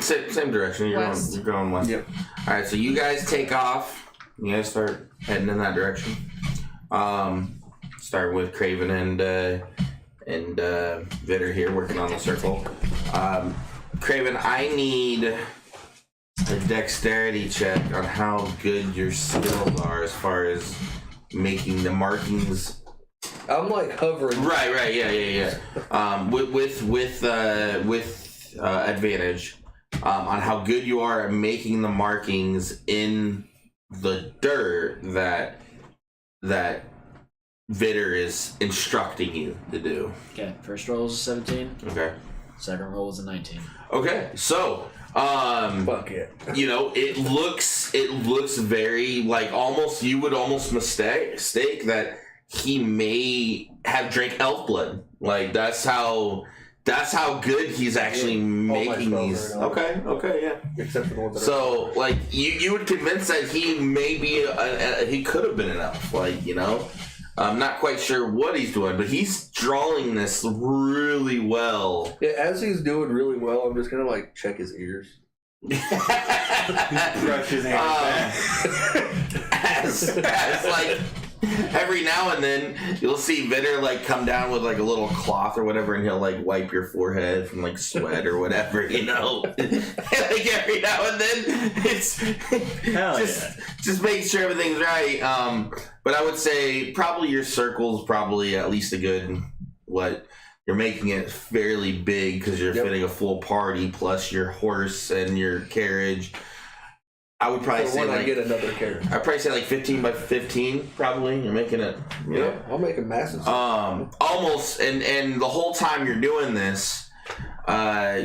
Same direction. West. You're going west. Yep. All right. So you guys take off. You guys start heading in that direction. Start with Craven and Vitter here working on the circle. Craven, I need a dexterity check on how good your skills are as far as making the markings. I'm like hovering. Right. Yeah. With advantage on how good you are at making the markings in the dirt that Vitter is instructing you to do. Okay, first roll was a 17. Okay. Second roll was a 19. Okay. So, Fuck it. you know, it looks very like almost you would almost mistake that he may have drank elf blood. Like that's how That's how good he's actually making these. Okay, yeah. Except for the ones that So, like, you would convince that he may be, he could have been an elf, like, you know? I'm not quite sure what he's doing, but he's drawing this really well. Yeah, as he's doing really well, I'm just gonna like check his ears. Brush his hair back. as like every now and then you'll see Vitter like come down with like a little cloth or whatever, and he'll like wipe your forehead from like sweat or whatever, you know. Like every now and then, it's just make sure everything's right. But I would say probably your circle's probably at least a good what. You're making it fairly big because you're fitting a full party plus your horse and your carriage. I would probably say like get another carriage. I'd probably say like 15 by 15. Probably you're making it. You know, I'll make a massive. Almost, and the whole time you're doing this,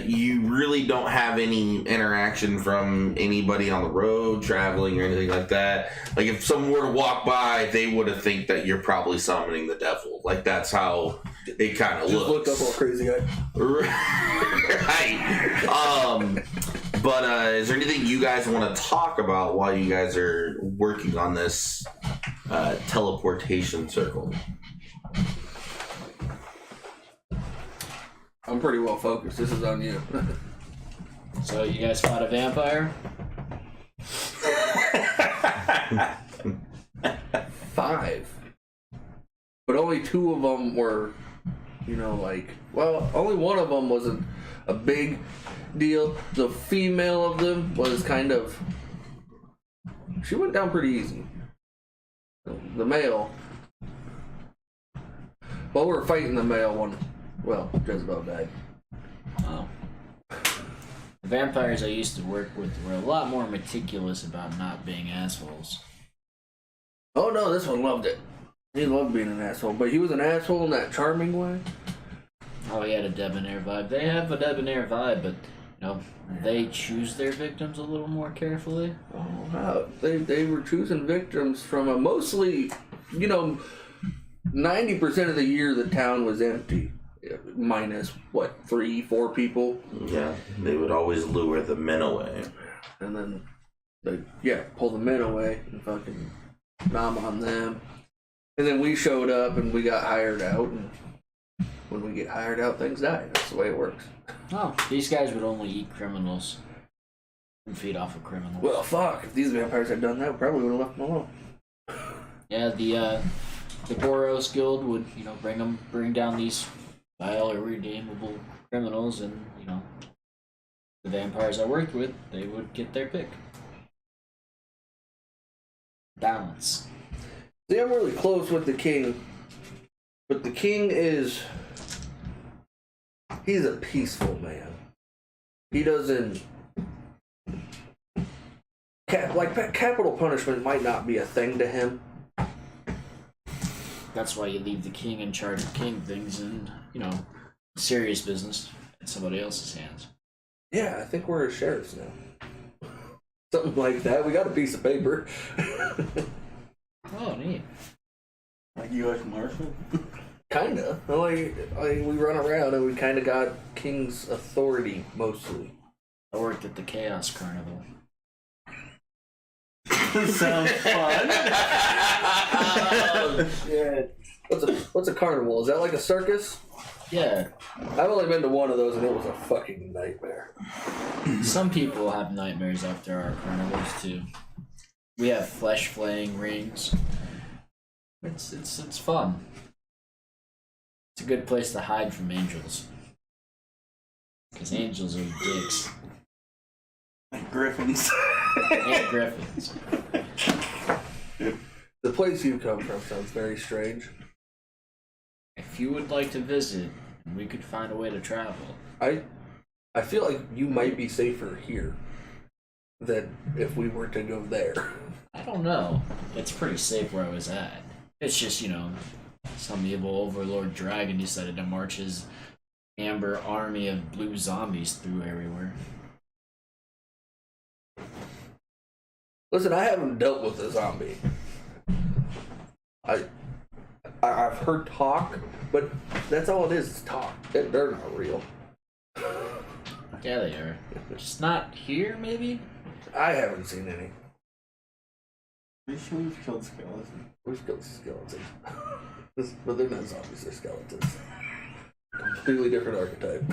you really don't have any interaction from anybody on the road traveling or anything like that. Like if someone were to walk by, they would have think that you're probably summoning the devil. Like that's how it kind of looks. Look up all crazy guy. Right. But is there anything you guys want to talk about while you guys are working on this teleportation circle? I'm pretty well focused. This is on you. So you guys fought a vampire? 5. But only 2 of them were, you know, like, well, only one of them was a big deal. The female of them was kind of, she went down pretty easy. The male, while we were fighting the male one, well, Jezebel died. Oh. The vampires I used to work with were a lot more meticulous about not being assholes. Oh no, this one loved it. He loved being an asshole, but he was an asshole in that charming way. Oh, he had a debonair vibe. They have a debonair vibe, but, you know, they choose their victims a little more carefully. Oh, wow. They were choosing victims from a mostly, you know, 90% of the year the town was empty. Minus, what, 3-4 people? Yeah, they would always lure the men away. And then, pull the men away and fucking nom on them. And then we showed up and we got hired out. And when we get hired out, things die. That's the way it works. Oh, these guys would only eat criminals and feed off of criminals. Well, fuck. If these vampires had done that, we probably would have left them alone. Yeah, the Boros Guild would, you know, bring down these vile or redeemable criminals, and, you know, the vampires I worked with, they would get their pick. Balance. See, I'm really close with the king, but the king he's a peaceful man. He doesn't, capital punishment might not be a thing to him. That's why you leave the king in charge of king things and, you know, serious business in somebody else's hands. Yeah, I think we're sheriffs now. Something like that. We got a piece of paper. Oh, neat. Like U.S. Marshal? Kinda. Like we run around and we kind of got king's authority mostly. I worked at the Chaos Carnival. Sounds fun. Oh shit! What's a carnival? Is that like a circus? Yeah, I've only been to one of those and it was a fucking nightmare. some people have nightmares after our carnivals too. We have flesh flaying rings. It's fun. It's a good place to hide from angels. Because angels are dicks. Like griffins. And griffins. The place you come from sounds very strange. If you would like to visit, we could find a way to travel. I feel like you might be safer here than if we were to go there. I don't know. It's pretty safe where I was at. It's just, you know, some evil overlord dragon decided to march his amber army of blue zombies through everywhere. Listen, I haven't dealt with a zombie. I've heard talk, but that's all it is talk. They're not real. Yeah, they are. Just not here, maybe? I haven't seen any. We sure we've killed skeletons. We've killed skeletons. But they're not zombies, they're skeletons. Completely different archetype.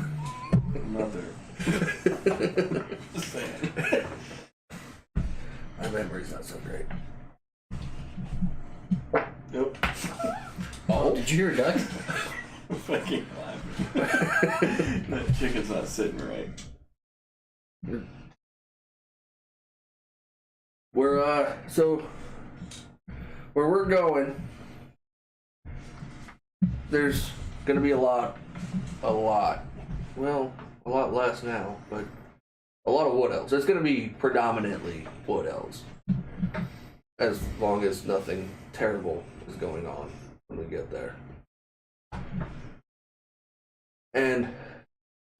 Another. Just saying. My memory's not so great. Nope. Oh, did you hear a duck? Fucking laughing. That chicken's not sitting right. So where we're going, there's gonna be a lot less now, but a lot of wood elves. It's gonna be predominantly wood elves, as long as nothing terrible is going on when we get there. And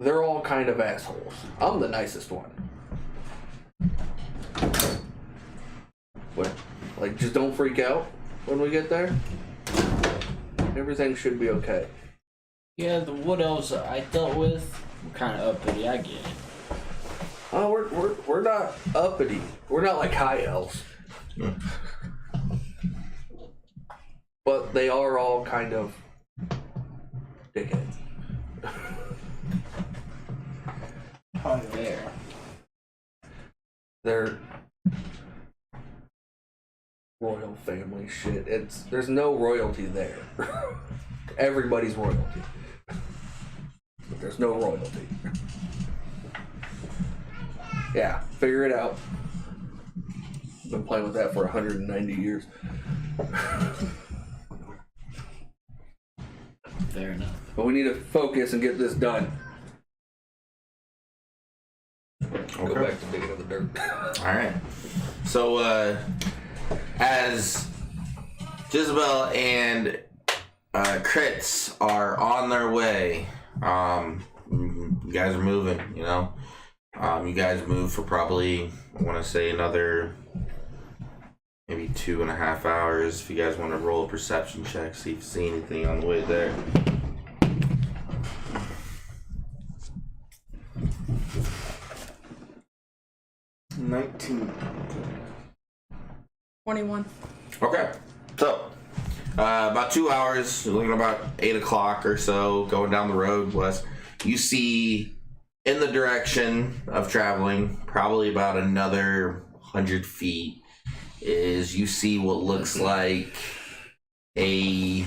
they're all kind of assholes. I'm the nicest one. What? Like, just don't freak out when we get there. Everything should be okay. Yeah, the wood elves I dealt with were kind of uppity. I get it. Oh, we're not uppity. We're not like high elves. But they are all kind of dickheads. Fair. They're royal family shit. There's no royalty there. Everybody's royalty. But there's no royalty. Yeah, figure it out. Been playing with that for 190 years. Fair enough. But we need to focus and get this done. Go back to digging in the dirt. All right. So, as Jezebel and Crits are on their way, you guys are moving, you know. You guys move for probably, I want to say, another maybe 2.5 hours. If you guys want to roll a perception check, see if you see anything on the way there. $19. 21. Okay. So, about 2 hours, you're looking about 8 o'clock or so, going down the road west. You see, in the direction of traveling, probably about another 100 feet, is you see what looks like a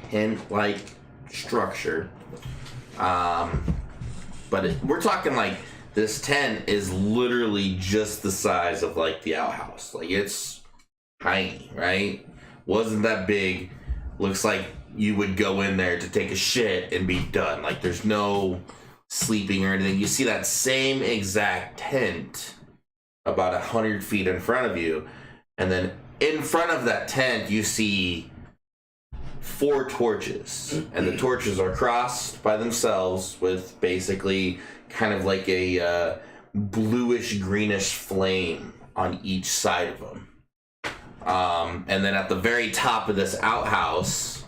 tent-like structure. But we're talking like this tent is literally just the size of like the outhouse. Like it's tiny, right? Wasn't that big. Looks like you would go in there to take a shit and be done. Like there's no sleeping or anything. You see that same exact tent about 100 feet in front of you. And then in front of that tent, you see 4 torches. And the torches are crossed by themselves with basically kind of like a bluish greenish flame on each side of them. And then at the very top of this outhouse,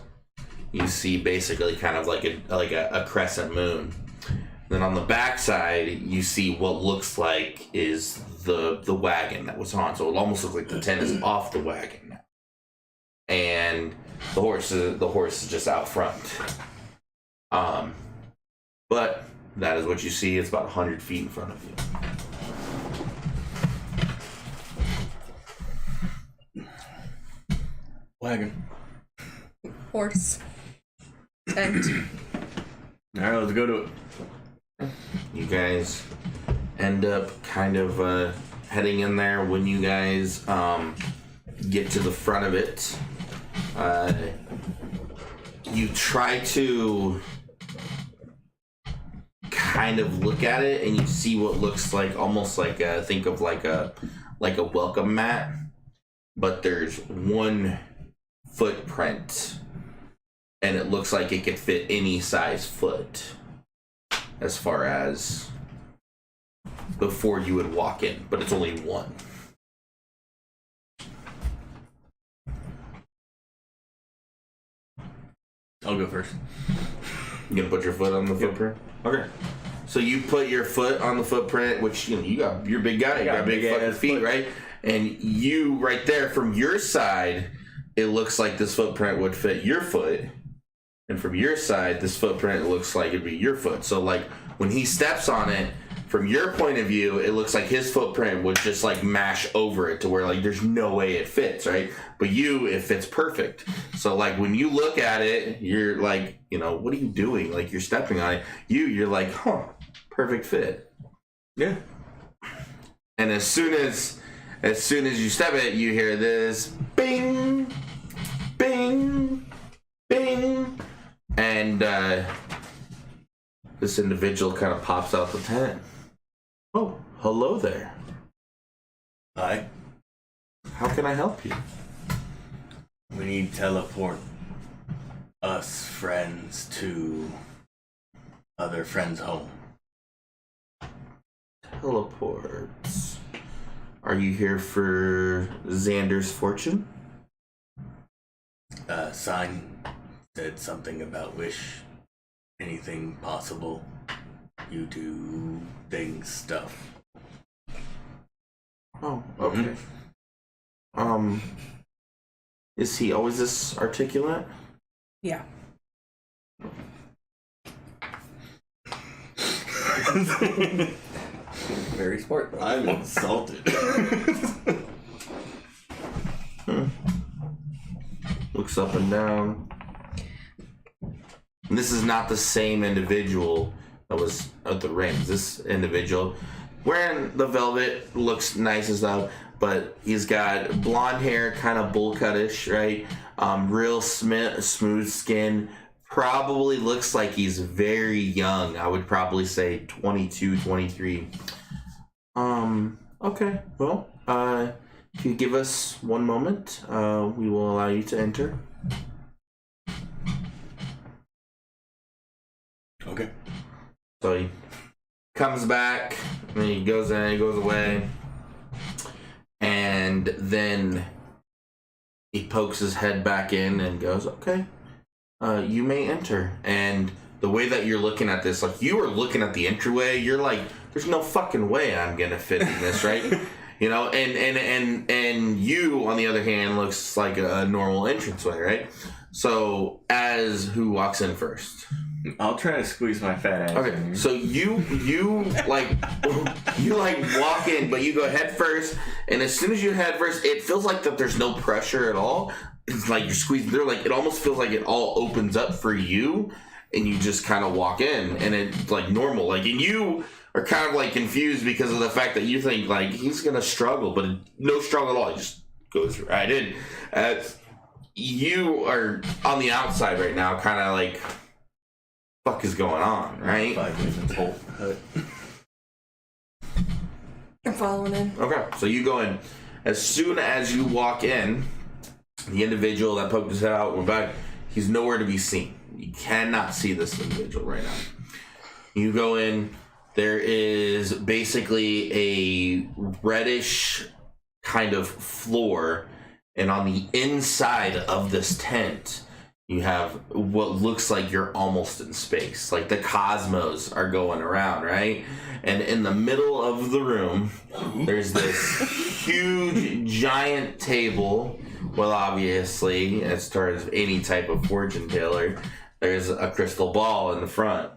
you see basically kind of like a crescent moon. Then on the backside, you see what looks like is the wagon that was on. So it almost looks like the tent is off the wagon now, and the horse is just out front. But that is what you see. It's about 100 feet in front of you. Wagon. Horse. Tent. Alright, let's go to it. You guys end up kind of heading in there. When you guys get to the front of it, you try to kind of look at it, and you see what looks like almost like think of like a welcome mat, but there's one footprint, and it looks like it could fit any size foot as far as before you would walk in, but it's only one. I'll go first. You gonna put your foot on the footprint? Okay. So you put your foot on the footprint, which you're a big guy, you got big fucking feet, right? And you right there from your side, it looks like this footprint would fit your foot. And from your side, this footprint looks like it'd be your foot. So like when he steps on it, from your point of view, it looks like his footprint would just like mash over it to where like there's no way it fits, right? But it fits perfect. So like when you look at it, you're like, what are you doing? Like you're stepping on it. You're like, perfect fit. Yeah. And as soon as you step it, you hear this bing, bing, bing, and this individual kind of pops out the tent. Oh, hello there. Hi. How can I help you? We need teleport us friends to other friends' home. Teleports. Are you here for Xander's fortune? Sign said something about wish anything possible. You do things, stuff. Oh, okay. Is he always this articulate? Yeah. Very smart. Though. I'm insulted. Looks up and down. And this is not the same individual that was at the rings. This individual wearing the velvet looks nice as well, but he's got blonde hair, kind of bowl cutish, right? Real smooth skin. Probably looks like he's very young. I would probably say 22, 23. Okay. Well, if you give us one moment, we will allow you to enter. Okay. So he comes back, and he goes in, he goes away, and then he pokes his head back in and goes, okay, you may enter. And the way that you're looking at this, like you were looking at the entryway, you're like, there's no fucking way I'm gonna fit in this, right? And you, on the other hand, looks like a normal entranceway, right? So, as who walks in first? I'll try to squeeze my fat ass. Okay, so you like walk in, but you go head first, and as soon as you head first, it feels like that there's no pressure at all. It's like you're squeezing through, like it almost feels like it all opens up for you, and you just kind of walk in, and it's like normal. Like, and you are kind of like confused because of the fact that you think like he's gonna struggle, but no struggle at all. He just goes right in. You are on the outside right now, kind of like, fuck is going on, right? 5 minutes old. I'm following in. Okay, so you go in. As soon as you walk in, the individual that poked his head out went back. He's nowhere to be seen. You cannot see this individual right now. You go in. There is basically a reddish kind of floor, and on the inside of this tent, you have what looks like you're almost in space. Like the cosmos are going around, right? And in the middle of the room, there's this huge, giant table. Well, obviously, as far as any type of fortune teller, there's a crystal ball in the front.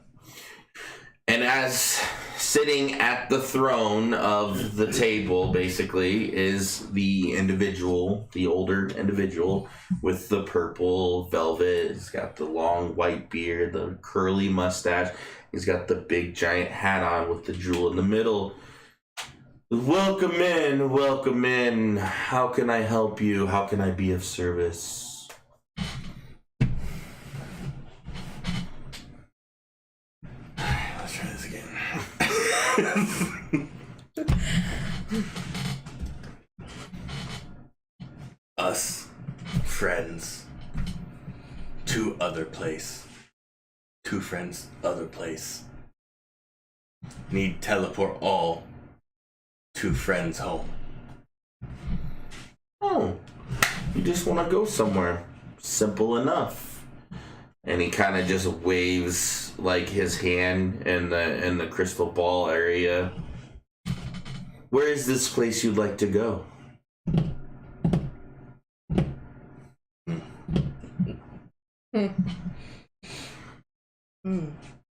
And as sitting at the throne of the table, basically, is the individual, the older individual with the purple velvet. He's got the long white beard, the curly mustache. He's got the big giant hat on with the jewel in the middle. Welcome in, welcome in. How can I help you? How can I be of service? Let's try this again. Us, friends, to other place. 2 friends, other place. Need teleport all 2 friends home. Oh, you just want to go somewhere. Simple enough. and he kind of just waves like his hand in the crystal ball area. Where is this place you'd like to go?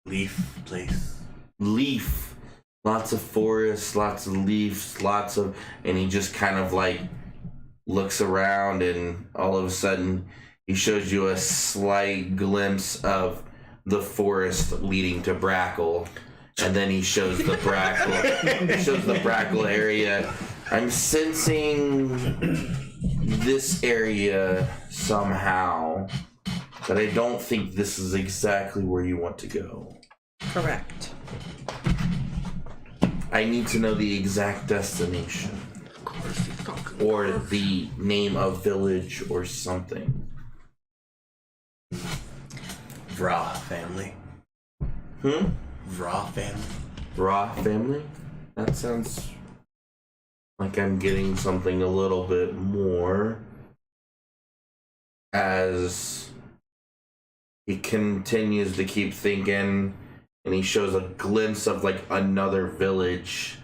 Leaf place. Leaf. Lots of forests, lots of leaves, and he just kind of like looks around, and all of a sudden he shows you a slight glimpse of the forest leading to Brackle, and then he shows the Brackle area. I'm sensing this area somehow, but I don't think this is exactly where you want to go. Correct. I need to know the exact destination. Or the name of village or something. Vra family. Vra family. Raw family? That sounds like I'm getting something a little bit more. As he continues to keep thinking, and he shows a glimpse of like another village,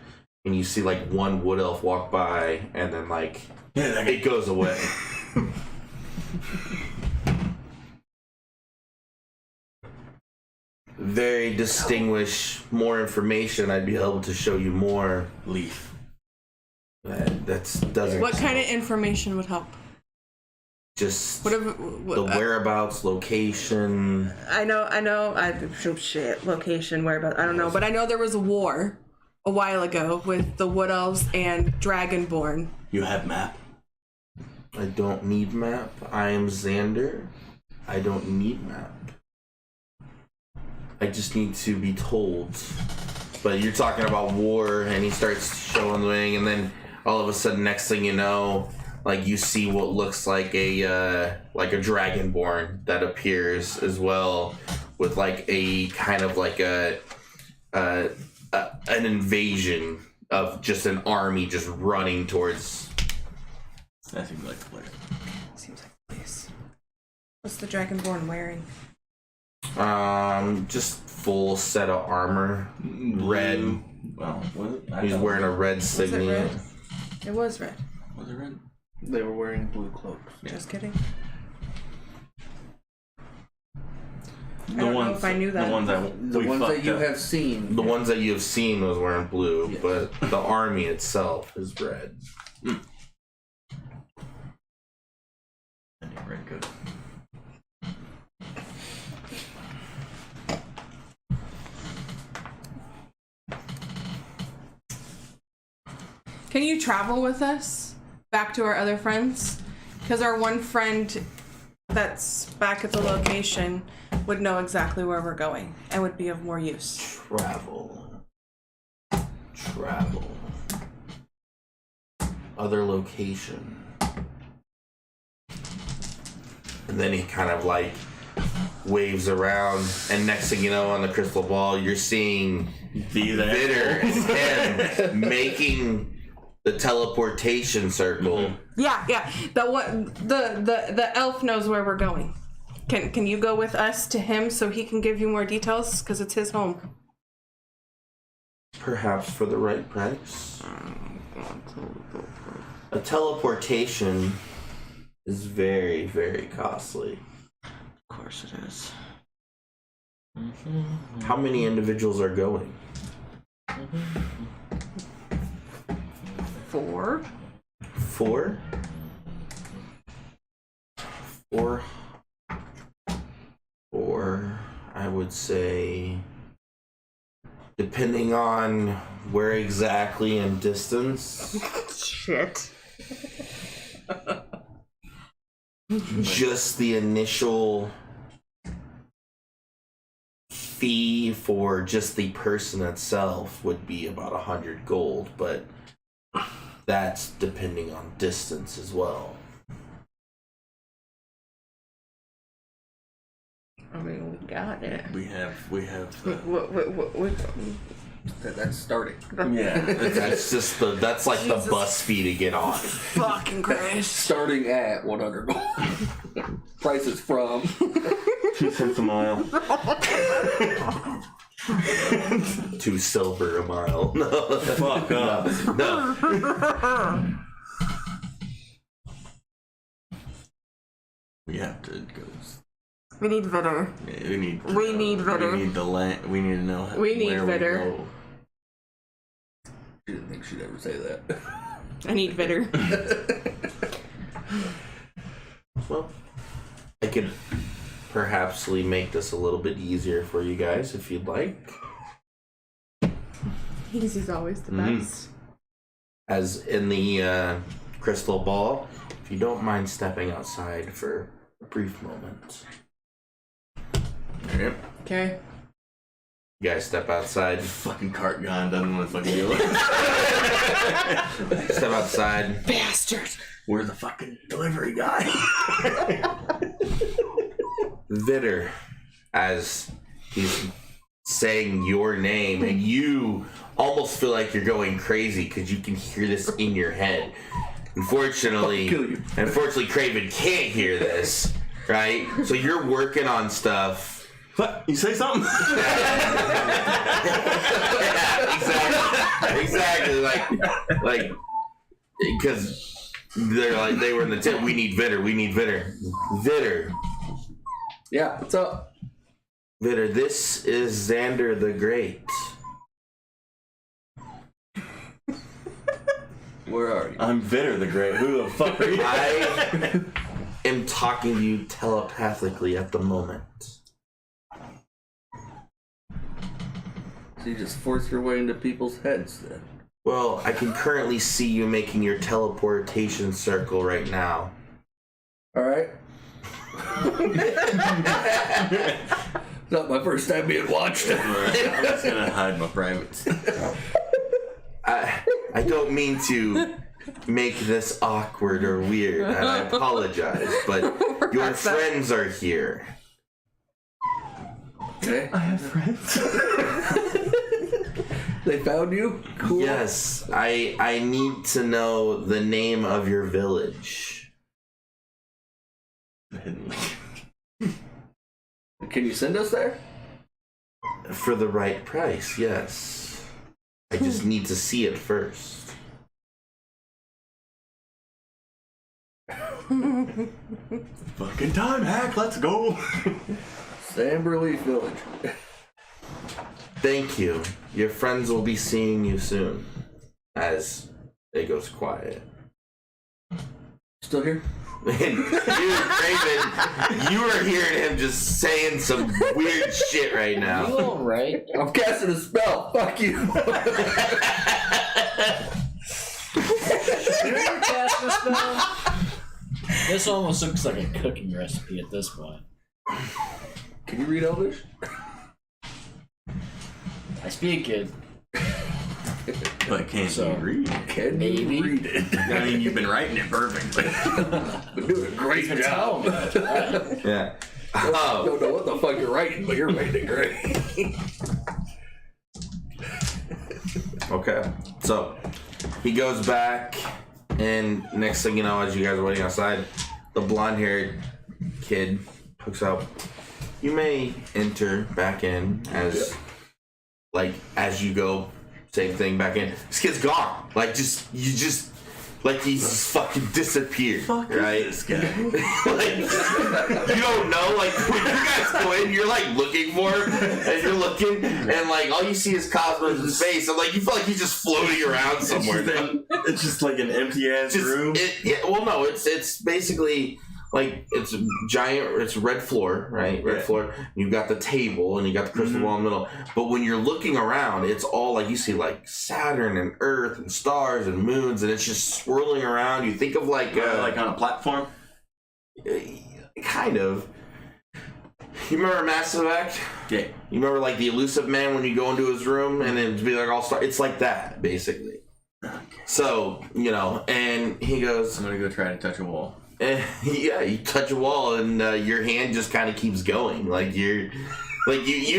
and you see like one wood elf walk by, and then like it goes away. Very distinguished. More information, I'd be able to show you more. Leaf. That doesn't. What kind of information would help? Just Whatever. the whereabouts, location. I know. Location, whereabouts. I don't know, but I know there was a war a while ago with the Wood Elves and Dragonborn. You have map? I don't need map. I am Xander. I don't need map. I just need to be told. But you're talking about war, and he starts showing the wing, and then all of a sudden, next thing you know, like you see what looks like a dragonborn that appears as well, with like a kind of like an invasion of just an army just running towards. That seems like the place. Seems like a place. What's the Dragonborn wearing? Just full set of armor, red. Well, He's wearing a red Was it signet. red? It was red. Was it red? They were wearing blue cloaks. Just kidding. The I don't know if I knew that. The ones that The we ones that fucked you up. have seen. The ones that you have seen was wearing blue, Yes. but the army itself is red. I need red coat. Can you travel with us back to our other friends? Because our one friend that's back at the location would know exactly where we're going and would be of more use. Travel. Other location. And then he kind of like waves around, and next thing you know, on the crystal ball, you're seeing Be there. Bitter and him making the teleportation circle. Yeah. The one, the elf knows where we're going. Can you go with us to him so he can give you more details? Because it's his home. Perhaps for the right price. A teleportation is very, very costly. Of course it is. How many individuals are going? 4. 4? 4. 4, I would say, depending on where exactly in distance. Shit. Just the initial fee for just the person itself would be about 100 gold, but that's depending on distance as well. I mean, we got it. We have. What? That's starting. Yeah. That's just that's like Jesus. the bus fee to get on. Fucking Christ. Starting at 100 gold. Prices from. 2 cents a mile. 2 silver a mile. No. Fuck up. No. We have to go. We need Vitter. Yeah, we need Vitter. We need the land. We need to know. We need where Vitter. We go. She didn't think she'd ever say that. I need Vitter. Well, I could perhaps make this a little bit easier for you guys if you'd like. Easy's always the best. As in the crystal ball, if you don't mind stepping outside for a brief moment. Yep. Okay. You guys step outside. Fucking cart gun doesn't want to fucking deal. Step outside. Bastard. We're the fucking delivery guy. Vitter, as he's saying your name, and you almost feel like you're going crazy because you can hear this in your head. Unfortunately, Craven can't hear this, right? So you're working on stuff. What? You say something? Yeah, exactly. Like, because they were in the tip. We need Vitter. Vitter. Yeah, what's up? Vitter, this is Xander the Great. Where are you? I'm Vitter the Great. Who the fuck are you? I am talking to you telepathically at the moment. So you just force your way into people's heads then? Well, I can currently see you making your teleportation circle right now. Alright. Not my first time being watched. I'm just gonna hide my privates. I don't mean to make this awkward or weird, and I apologize, but your friends are here. Okay. I have friends. They found you? Cool. Yes, I need to know the name of your village. Can you send us there? For the right price, yes. I just need to see it first. Fucking time hack, let's go. Samberleaf Village. Thank you. Your friends will be seeing you soon. As it goes quiet. Still here? And you, Craven, you are hearing him just saying some weird shit right You now. alright? I'm casting a spell. Fuck you. This almost looks like a cooking recipe at this point. Can you read Elvish? I speak it. But can't So, you read? Can maybe. you read it? I mean, you've been writing it perfectly. Been doing a great You can tell job. me that you're right. Yeah. I Oh, don't know what the fuck you're writing, but you're writing it great. okay. So he goes back, and next thing you know, as you guys are waiting outside, the blonde-haired kid hooks up. You may enter back in as, as you go. Same thing back in. This kid's gone. Like he's fucking disappeared. Fuck right? is this guy? Like, you don't know. Like when you guys go in, you're like looking for him, and you're looking, and like all you see is Cosmo's face. And like you feel like he's just floating around somewhere. It's just like an empty ass room. It's basically like it's a giant. It's red floor, right? Red floor. You've got the table, and you got the crystal ball in the middle. But when you're looking around, it's all like you see like Saturn and Earth and stars and moons, and it's just swirling around. You think of like on a platform. Kind of. You remember Mass Effect? Yeah. You remember like the Elusive Man when you go into his room and it'd be like all star. It's like that basically. Okay. So and he goes. I'm gonna go try to touch a wall. Yeah, you touch a wall and your hand just kind of keeps going. Like you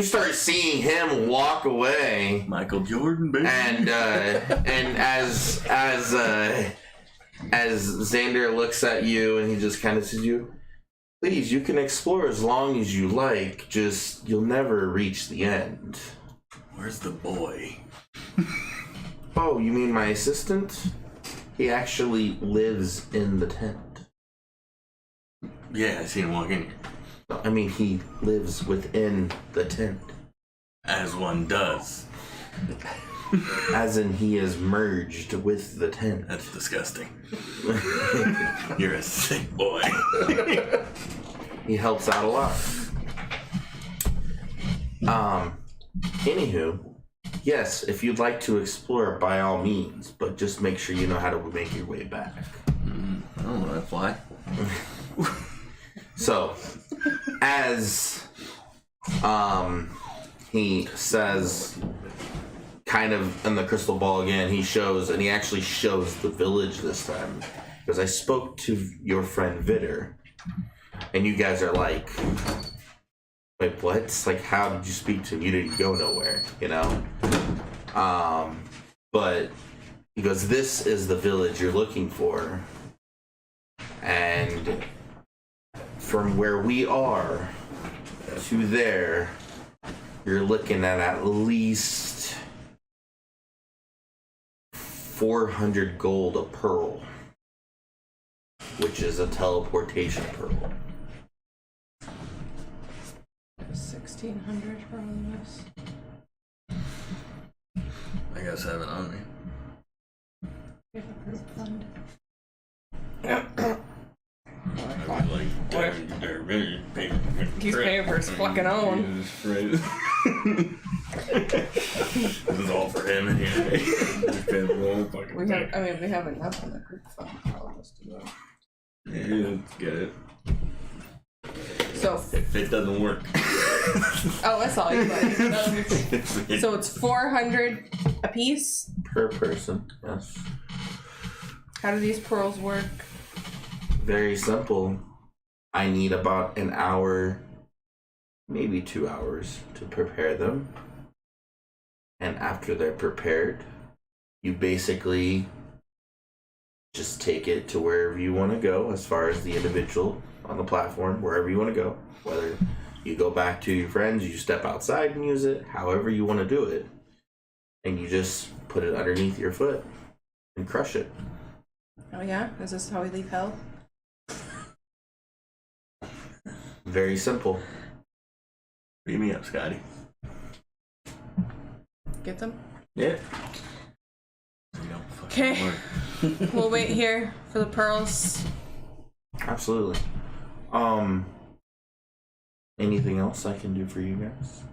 start seeing him walk away. Michael Jordan, baby. And as Xander looks at you and he just kind of says, Please, you can explore as long as you like, just you'll never reach the end. Where's the boy? Oh, you mean my assistant? He actually lives in the tent. Yeah, I seen him walk in here. No, I mean, he lives within the tent. As one does. As in, he is merged with the tent. That's disgusting. You're a sick boy. He helps out a lot. Anywho, yes, if you'd like to explore, by all means, but just make sure you know how to make your way back. I don't know, that's why. So, as he says, kind of in the crystal ball again, he shows, and he actually shows the village this time. Because I spoke to your friend Vitter, and you guys are like, wait, what? Like, how did you speak to him? You didn't go nowhere, you know? But he goes, this is the village you're looking for. And from where we are to there, you're looking at least 400 gold a pearl, which is a teleportation pearl. 1,600 for all of us. I got 7 on me. We have a group fund. I was like, they're really paying. He's paying for his fucking own. This is all for him anyway. He's paying for the whole fucking We thing. have, we have enough in the group fund for all of us to go. Yeah, let's get it. So, If it doesn't work. oh, that's all you got. So it's 400 a piece. Per person, yes. How do these pearls work? Very simple. I need about an hour, maybe 2 hours to prepare them. And after they're prepared, you basically just take it to wherever you want to go as far as the individual on the platform, wherever you want to go. Whether you go back to your friends, you step outside and use it, however you want to do it. And you just put it underneath your foot and crush it. Oh yeah? Is this how we leave hell? Very simple. Beat me up, Scotty. Get them? Yeah. Okay. We'll wait here for the pearls. Absolutely. Anything else I can do for you guys?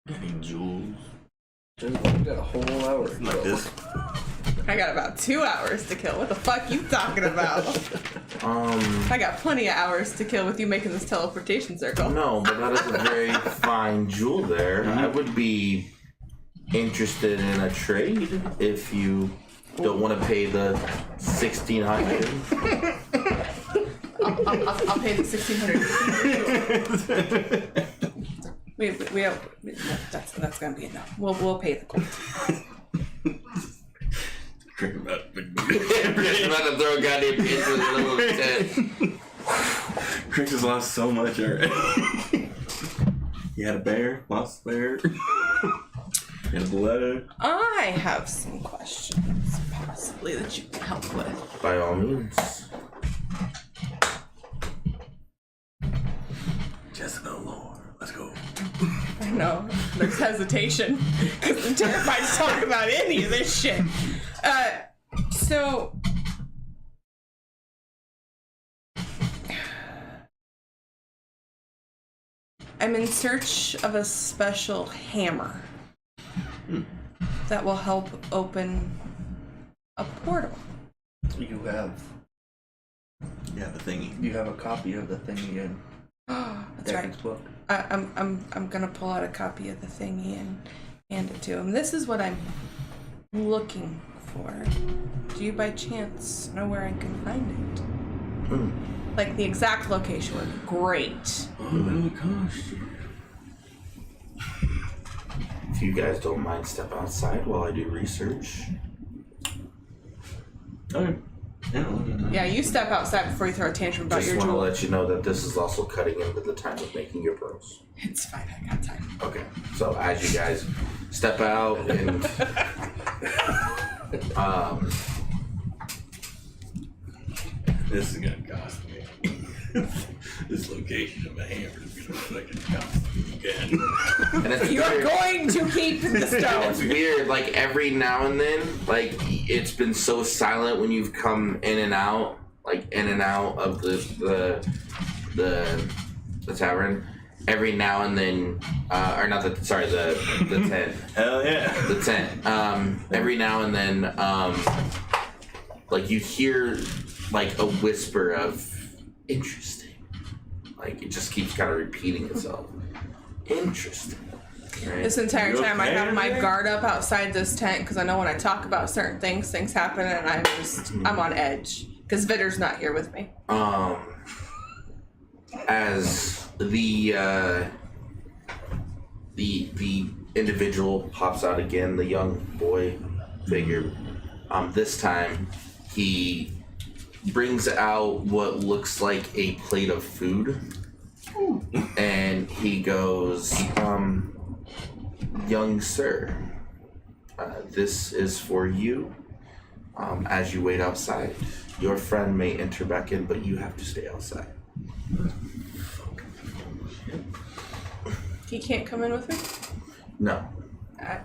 Any jewels? We got a whole hour. Like this? I got about 2 hours to kill. What the fuck you talking about? I got plenty of hours to kill with you making this teleportation circle. No, but that is a very fine jewel there. I would be interested in a trade if you don't want to pay the 1,600. I'll pay the 1,600. We have that's gonna be enough. We'll pay the gold. Drink about big Just about to throw a goddamn pinch with a little tent. Chris has lost so much already. You had a bear, lost a bear. You had a blood. I have some questions, possibly, that you can help with. By all means. Jessica Lore, let's go. I know, there's hesitation, because I'm terrified to talk about any of this shit. So... I'm in search of a special hammer that will help open a portal. You have Yeah, the thingy. a copy of the thingy in That's right. Deccan's book. I'm gonna pull out a copy of the thingy and hand it to him. This is what I'm looking for. Do you by chance know where I can find it? Like the exact location would be great. Oh, my gosh. If you guys don't mind, step outside while I do research. Okay. Yeah, you step outside before you throw a tantrum about Just your want to jewel. let you know that this is also cutting into the time of making your pearls. It's fine, I got time. Okay, so as you guys step out and This is gonna cost me. This location of a hammer is gonna fucking cost me again. and it's You're weird. going to keep the It's stone. weird. Like every now and then, like it's been so silent when you've come in and out, like in and out of the tavern. Every now and then, or not the the tent. Hell yeah. The tent. Every now and then, like you hear like a whisper of interesting. Like it just keeps kind of repeating itself. Interesting. Right? This entire You time I okay have my over there? guard up outside this tent because I know when I talk about certain things, things happen and I'm on edge. Because Vitter's not here with me. As the individual pops out again, the young boy figure. This time he brings out what looks like a plate of food, and he goes, "Young sir, this is for you. As you wait outside, your friend may enter back in, but you have to stay outside." He can't come in with me? No,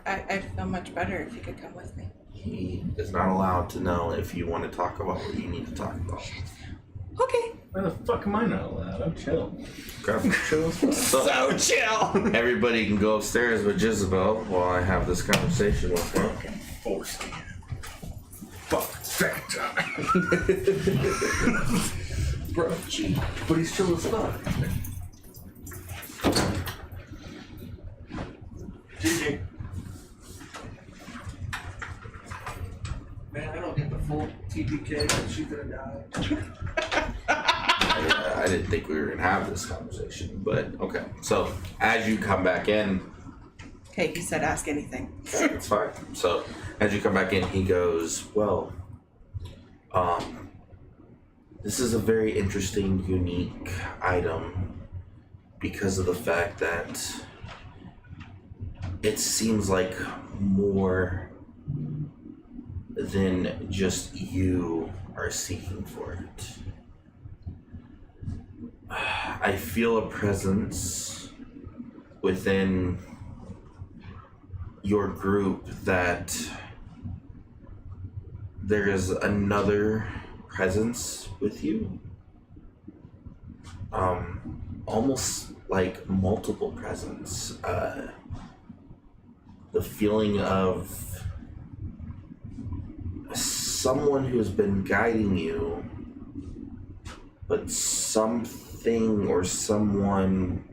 I'd feel much better if he could come with me. he is not allowed to know if you want to talk about what you need to talk about. Okay. Why the fuck am I not allowed? I'm chill. So chill. everybody can go upstairs with Jezebel while I have this conversation with her. Force me. Fuck. Second time. Bro, cheap, but he's chill as fuck. GG. Man, I don't get the full TPK. She's gonna die. I didn't think we were gonna have this conversation, but okay. So as you come back in, Okay, he said ask anything. it's fine. So as you come back in, he goes, "Well, this is a very interesting, unique item because of the fact that it seems like more than just you are seeking for it. I feel a presence within your group that there is another presence with you. Almost like multiple presence. The feeling of someone who has been guiding you, but something or someone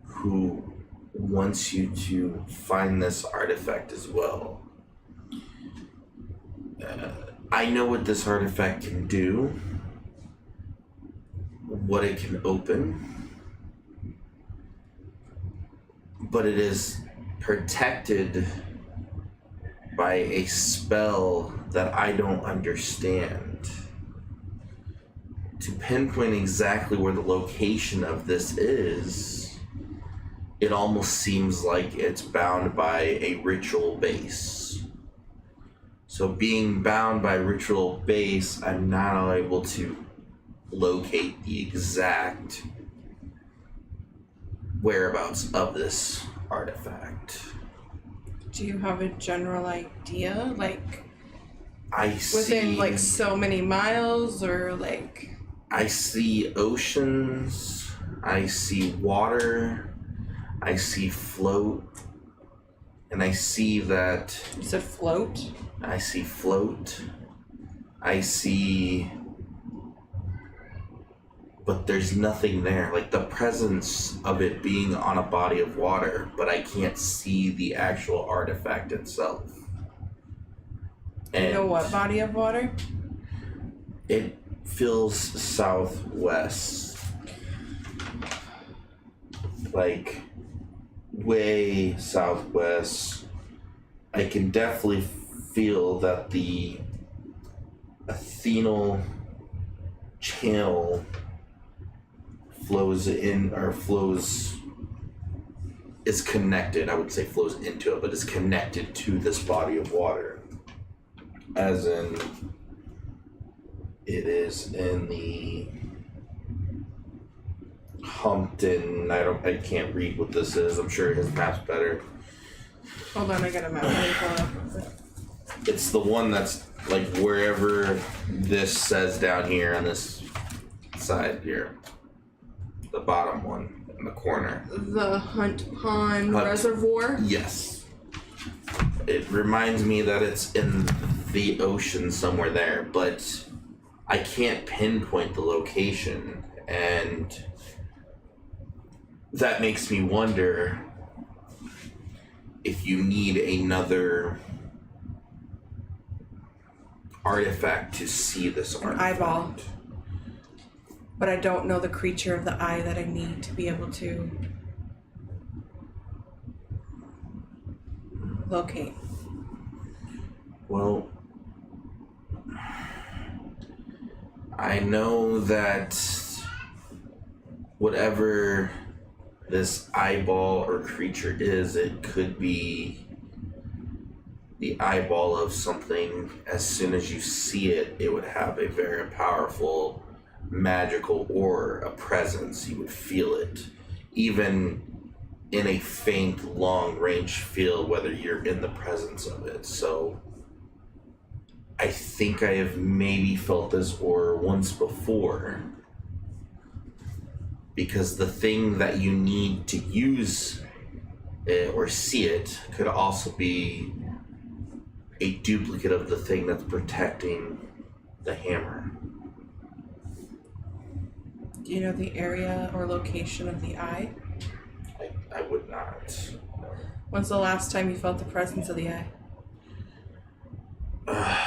who wants you to find this artifact as well. I know what this artifact can do, what it can open, but it is protected by a spell that I don't understand. To pinpoint exactly where the location of this is, it almost seems like it's bound by a ritual base. So being bound by ritual base, I'm not able to locate the exact whereabouts of this artifact. Do you have a general idea? Like I see within like so many miles or like I see oceans, I see water, I see float, and I see that you said float? I see float, I see, but there's nothing there. Like the presence of it being on a body of water, but I can't see the actual artifact itself. And You know what body of water? it feels southwest. Like way southwest. I can definitely feel that the athenal channel flows in, or is connected, I would say flows into it, but is connected to this body of water. As in, it is in the Humpton, I can't read what this is. I'm sure his map's better. Hold on, I got a map. Let me pull it up. It's the one that's like wherever this says down here on this side here. The bottom one in the corner. The Hunt Pond Reservoir. Yes. It reminds me that it's in the ocean somewhere there, but I can't pinpoint the location, and that makes me wonder if you need another artifact to see this artifact. Eyeball. But I don't know the creature of the eye that I need to be able to locate. Well, I know that whatever this eyeball or creature is, it could be the eyeball of something. As soon as you see it, it would have a very powerful magical aura, a presence. You would feel it, even in a faint, long-range field, whether you're in the presence of it. So I think I have maybe felt this aura once before, because the thing that you need to use it or see it could also be a duplicate of the thing that's protecting the hammer. Do you know the area or location of the eye? I would not. When's the last time you felt the presence of the eye? I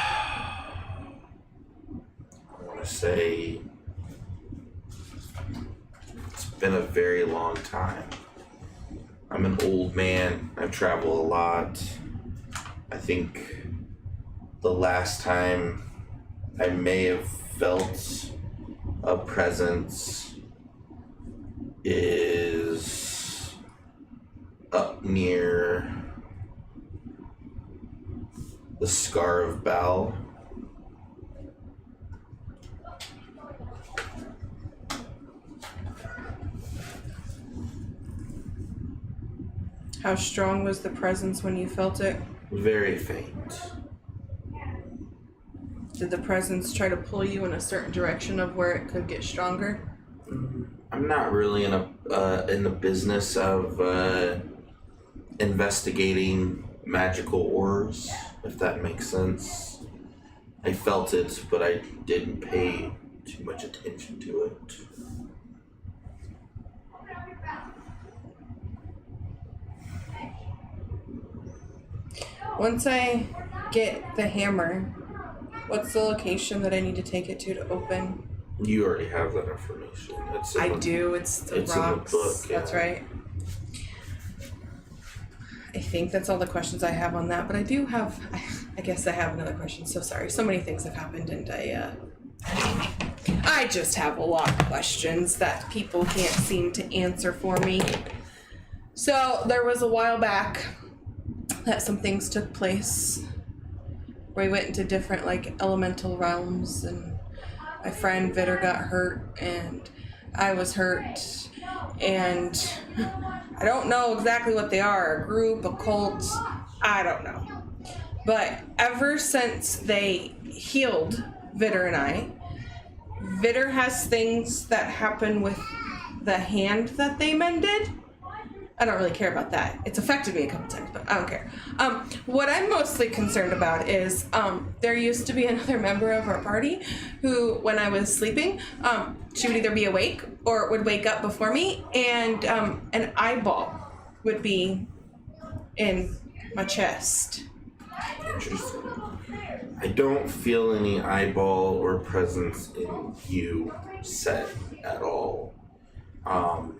want to say it's been a very long time. I'm an old man. I travel a lot. I think the last time I may have felt a presence is up near the Scar of Baal. How strong was the presence when you felt it? Very faint. Did the presence try to pull you in a certain direction of where it could get stronger? I'm not really in the business of investigating magical auras, if that makes sense. I felt it, but I didn't pay too much attention to it. Once I get the hammer, what's the location that I need to take it to open? You already have that information. It's in I the, do. It's the it's rocks. in the book. Yeah. That's right. I think that's all the questions I have on that. But I do have. I guess I have another question. So sorry. So many things have happened, and I just have a lot of questions that people can't seem to answer for me. So there was a while back that some things took place where we went into different like elemental realms, and my friend Vitter got hurt and I was hurt, and I don't know exactly what they are, a group, a cult, I don't know. But ever since they healed Vitter and I, Vitter has things that happen with the hand that they mended. I don't really care about that. It's affected me a couple times, but I don't care. What I'm mostly concerned about is there used to be another member of our party who, when I was sleeping, she would either be awake or would wake up before me, and an eyeball would be in my chest. Interesting. I don't feel any eyeball or presence in you set at all.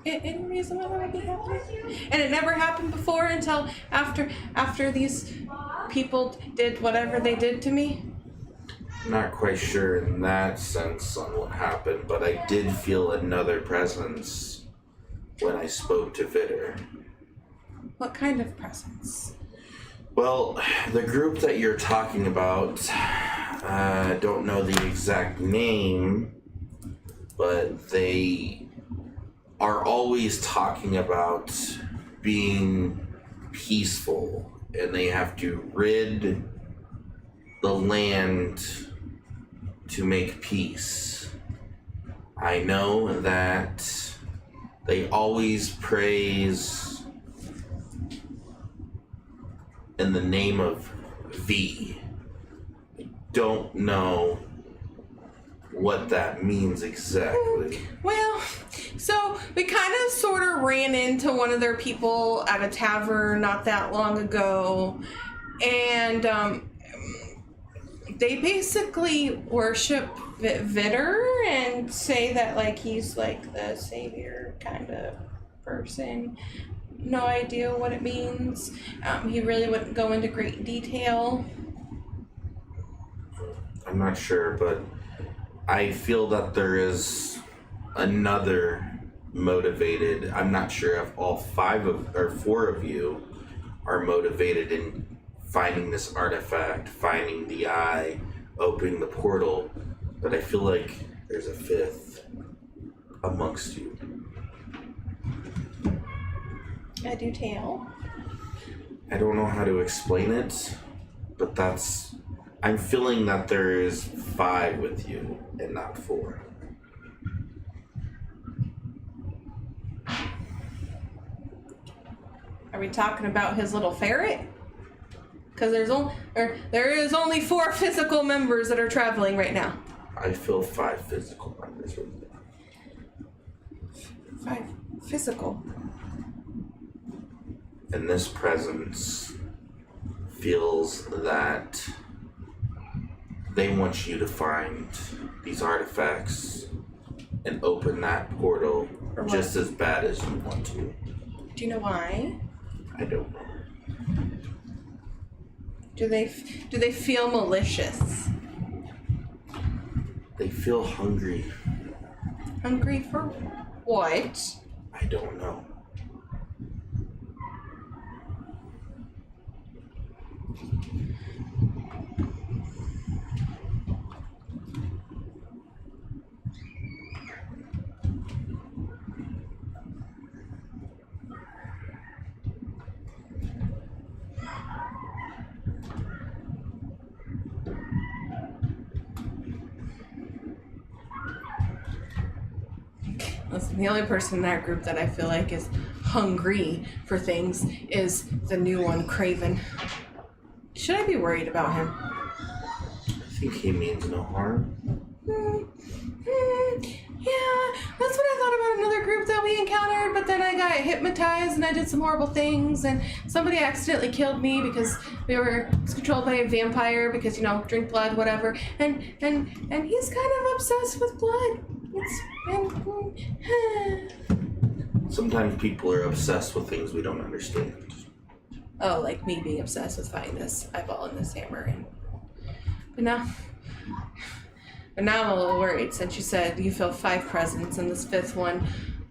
Any reason why that would be happening? And it never happened before until after these people did whatever they did to me? Not quite sure in that sense on what happened, but I did feel another presence when I spoke to Vitter. What kind of presence? Well, the group that you're talking about, I don't know the exact name, but they are always talking about being peaceful, and they have to rid the land to make peace. I know that they always praise in the name of V. I don't know what that means exactly. Well, so we kind of sort of ran into one of their people at a tavern not that long ago, and they basically worship Vitter and say that like he's like the savior kind of person. No idea what it means. He really wouldn't go into great detail. I'm not sure, but I feel that there is another motivated. I'm not sure if all four of you are motivated in finding this artifact, finding the eye, opening the portal, but I feel like there's a fifth amongst you. I do tell. I don't know how to explain it, but I'm feeling that there is 5 with you and not 4. Are we talking about his little ferret? Because there is only 4 physical members that are traveling right now. I feel 5 physical members with you. 5 physical. And this presence feels that they want you to find these artifacts and open that portal just as bad as you want to. Do you know why? I don't know. Do they feel malicious? They feel hungry. Hungry for what? I don't know. Listen, the only person in that group that I feel like is hungry for things is the new one, Craven. Should I be worried about him? I think he means no harm. Yeah, that's what I thought about another group that we encountered, but then I got hypnotized and I did some horrible things, and somebody accidentally killed me because we were controlled by a vampire because, you know, drink blood, whatever, and he's kind of obsessed with blood. Sometimes people are obsessed with things we don't understand. Oh, like me being obsessed with finding this eyeball and this hammer. But now I'm a little worried since you said you feel 5 presents and this 5th one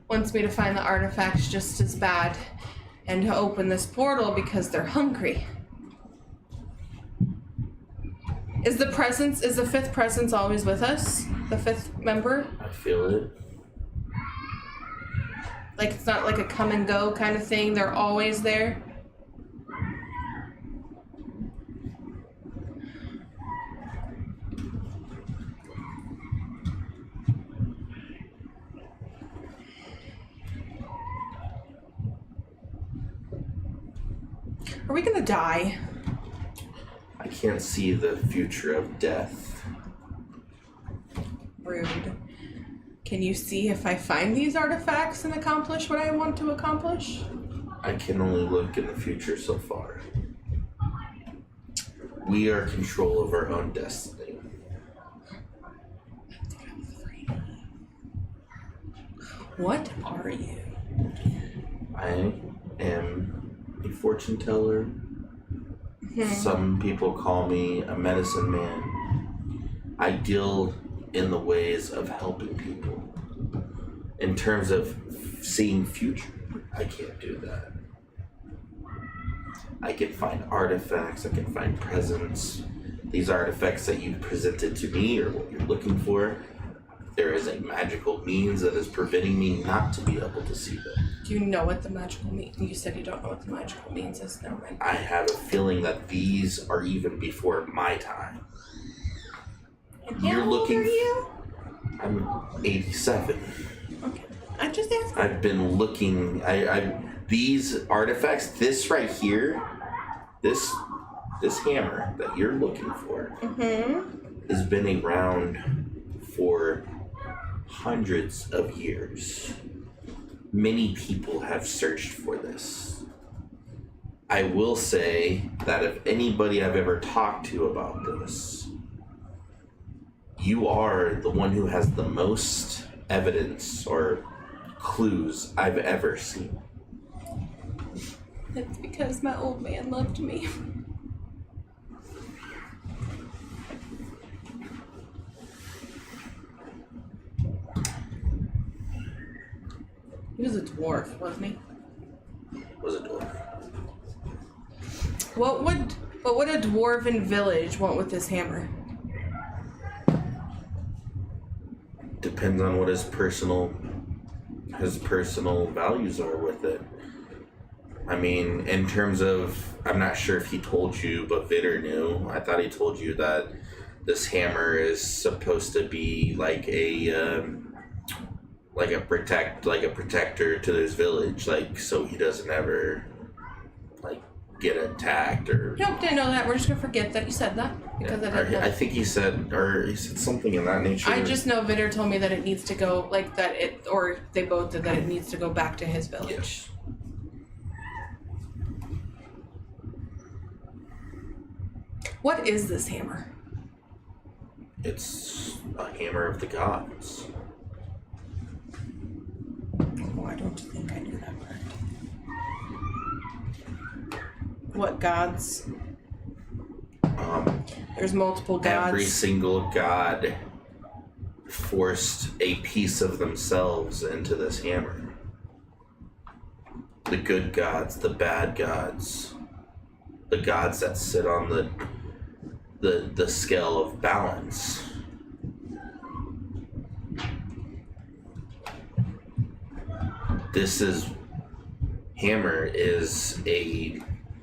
wants me to find the artifacts just as bad and to open this portal because they're hungry. Is the 5th presence always with us? The 5th member? I feel it. Like it's not like a come and go kind of thing, they're always there? Are we gonna die? I can't see the future of death. Rude. Can you see if I find these artifacts and accomplish what I want to accomplish? I can only look in the future so far. We are in control of our own destiny. What are you? I am a fortune teller. Some people call me a medicine man. I deal in the ways of helping people. In terms of seeing future, I can't do that. I can find artifacts, I can find presents. These artifacts that you presented to me or what you're looking for, there is a magical means that is preventing me not to be able to see them. Do you know what the magical means? You said you don't know what the magical means is. Never mind. I have a feeling that these are even before my time. And You're how old looking are you? I'm 87. Okay. I just asked. I've been looking. These artifacts. This right here. This hammer that you're looking for has been around for hundreds of years. Many people have searched for this. I will say that if anybody I've ever talked to about this, you are the one who has the most evidence or clues I've ever seen. It's because my old man loved me. He was a dwarf, wasn't he? Was a dwarf. What would a dwarven village want with this hammer? Depends on what his personal values are with it. I mean, in terms of, I'm not sure if he told you, but Vitter knew. I thought he told you that this hammer is supposed to be like a protector to this village, like so he doesn't ever like get attacked or. Nope, didn't know that. We're just gonna forget that you said that because I didn't know. I think he said something in that nature. I just know Vitter told me that it needs to go like that. Or they both did that. It needs to go back to his village. Yes. What is this hammer? It's a hammer of the gods. Oh, I don't think I knew that part. What gods? There's multiple gods. Every single god forced a piece of themselves into this hammer. The good gods, the bad gods, the gods that sit on the scale of balance. This hammer is a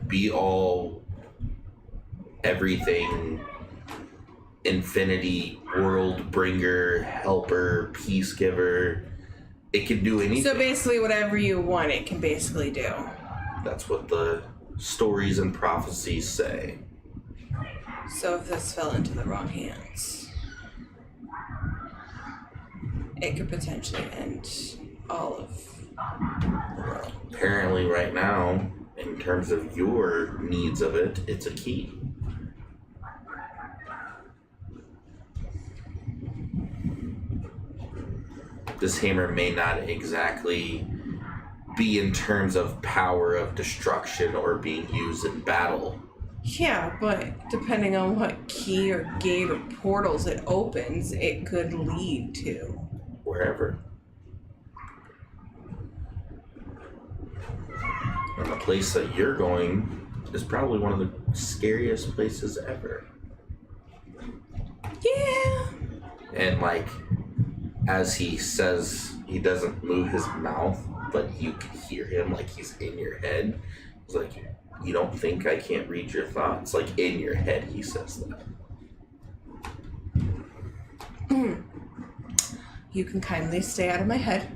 be-all, everything, infinity, world bringer, helper, peace giver. It can do anything. So basically, whatever you want, it can basically do. That's what the stories and prophecies say. So if this fell into the wrong hands, it could potentially end all of the world. Apparently, right now, in terms of your needs of it, it's a key. This hammer may not exactly be in terms of power of destruction or being used in battle. Yeah, but depending on what key or gate or portals it opens, it could lead to. Wherever. And the place that you're going is probably one of the scariest places ever. Yeah. And like, as he says, he doesn't move his mouth, but you can hear him like he's in your head. It's like, you don't think I can't read your thoughts? Like in your head, he says that. You can kindly stay out of my head.